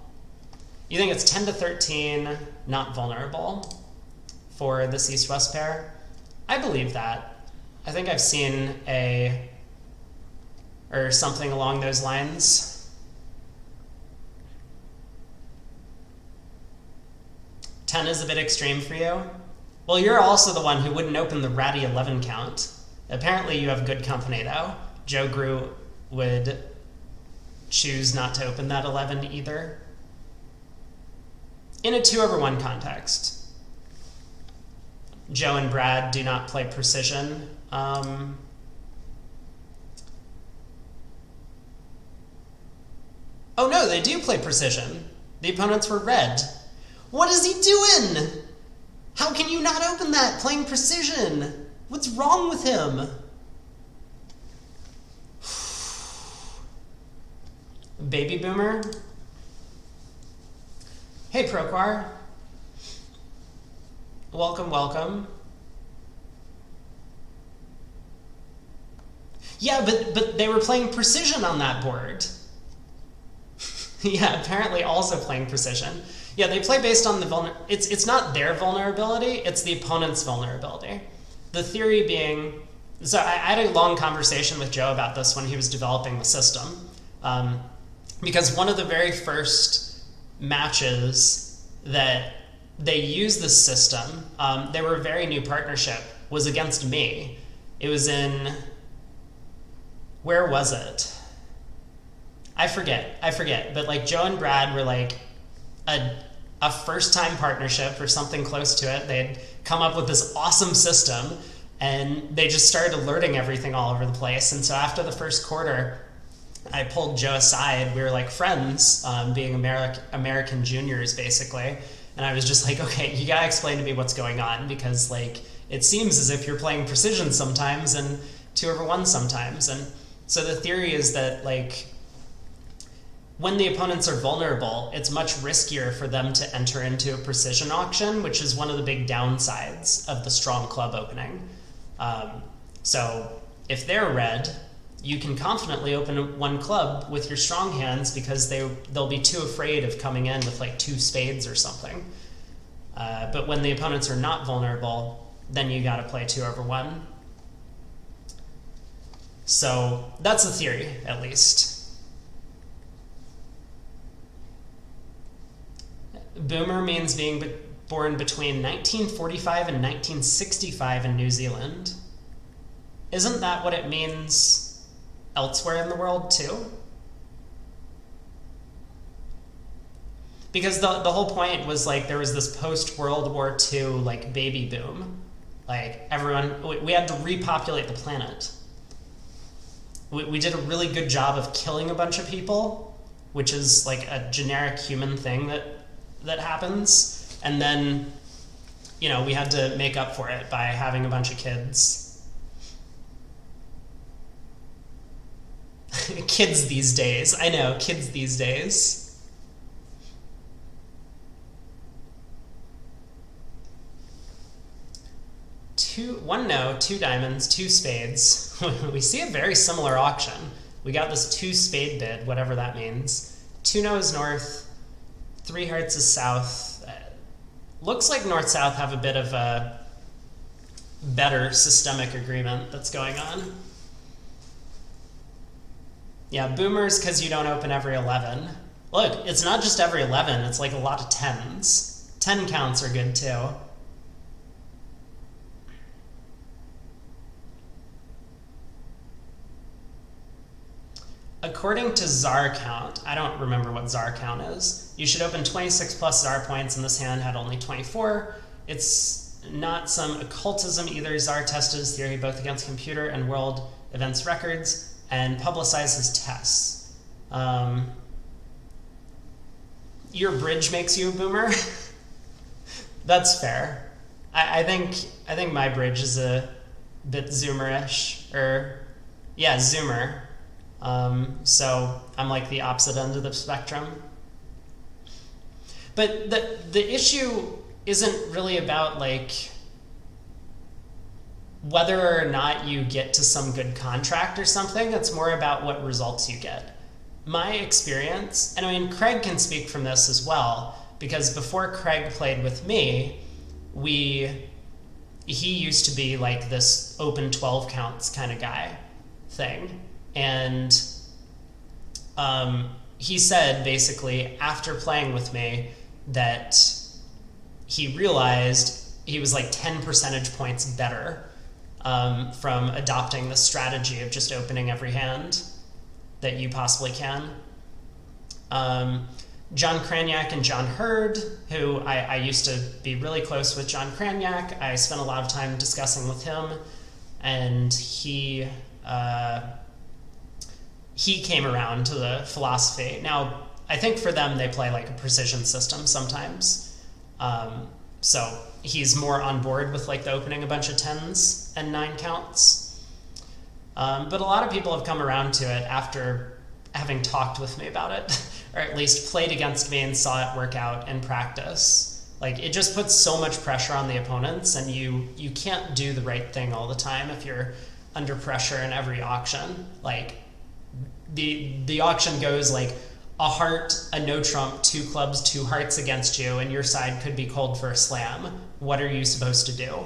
A: You think it's 10 to 13, not vulnerable for this east-west pair? I believe that. I think I've seen or something along those lines. 10 is a bit extreme for you. Well, you're also the one who wouldn't open the ratty 11 count. Apparently you have good company though. Joe Grue would choose not to open that 11 either. In a 2/1 context. Joe and Brad do not play precision. Oh no, they do play precision. The opponents were red. What is he doing? How can you not open that playing precision? What's wrong with him? Baby boomer. Hey Proquar. Welcome, welcome. Yeah, but they were playing precision on that board. Yeah, apparently also playing precision. Yeah, they play based on the it's not their vulnerability, it's the opponent's vulnerability. The theory being, so I had a long conversation with Joe about this when he was developing the system. Because one of the very first matches that they used this system, they were a very new partnership, was against me. It was in, where was it? I forget, but like Joe and Brad were like a first-time partnership or something close to it. They had come up with this awesome system and they just started alerting everything all over the place. And so after the first quarter, I pulled Joe aside. We were like friends, being American juniors basically. And I was just like, okay, you gotta explain to me what's going on because like it seems as if you're playing precision sometimes and 2/1 sometimes. And so the theory is that like when the opponents are vulnerable, it's much riskier for them to enter into a precision auction, which is one of the big downsides of the strong club opening. So if they're red, you can confidently open 1 club with your strong hands because they'll be too afraid of coming in with like 2 spades or something. But when the opponents are not vulnerable, then you gotta play 2/1. So that's the theory, at least. Boomer means being born between 1945 and 1965 in New Zealand. Isn't that what it means elsewhere in the world too? Because the whole point was like there was this post-World War II like baby boom. Like we had to repopulate the planet. We did a really good job of killing a bunch of people, which is like a generic human thing that happens. And then, you know, we had to make up for it by having a bunch of kids. Kids these days. I know, kids these days. One no, 2 diamonds, 2 spades. We see a very similar auction. We got this 2 spade bid, whatever that means. 2 no's north, 3 hearts is south. Looks like north-south have a bit of a better systemic agreement that's going on. Yeah, boomers because you don't open every 11. Look, it's not just every 11, it's like a lot of 10s. 10 counts are good too. According to czar count, I don't remember what czar count is, you should open 26 plus czar points, and this hand had only 24. It's not some occultism either. Czar tested his theory both against computer and world events records and publicizes tests. Your bridge makes you a boomer? That's fair. I think my bridge is a bit zoomerish, or yeah, zoomer. So I'm like the opposite end of the spectrum. But the issue isn't really about like whether or not you get to some good contract or something. It's more about what results you get. My experience, and I mean Craig can speak from this as well, because before Craig played with me, he used to be like this open 12 counts kind of guy thing. And he said basically after playing with me that he realized he was like 10 percentage points better from adopting the strategy of just opening every hand that you possibly can. John Cranyak and John Hurd, who I used to be really close with John Cranyak. I spent a lot of time discussing with him, and he came around to the philosophy. Now, I think for them, they play like a precision system sometimes. So he's more on board with like the opening a bunch of 10s and 9 counts. But a lot of people have come around to it after having talked with me about it, or at least played against me and saw it work out in practice. Like, it just puts so much pressure on the opponents, and you can't do the right thing all the time if you're under pressure in every auction. Like, the auction goes like a heart, a no trump, 2 clubs, 2 hearts against you, and your side could be called for a slam. What are you supposed to do?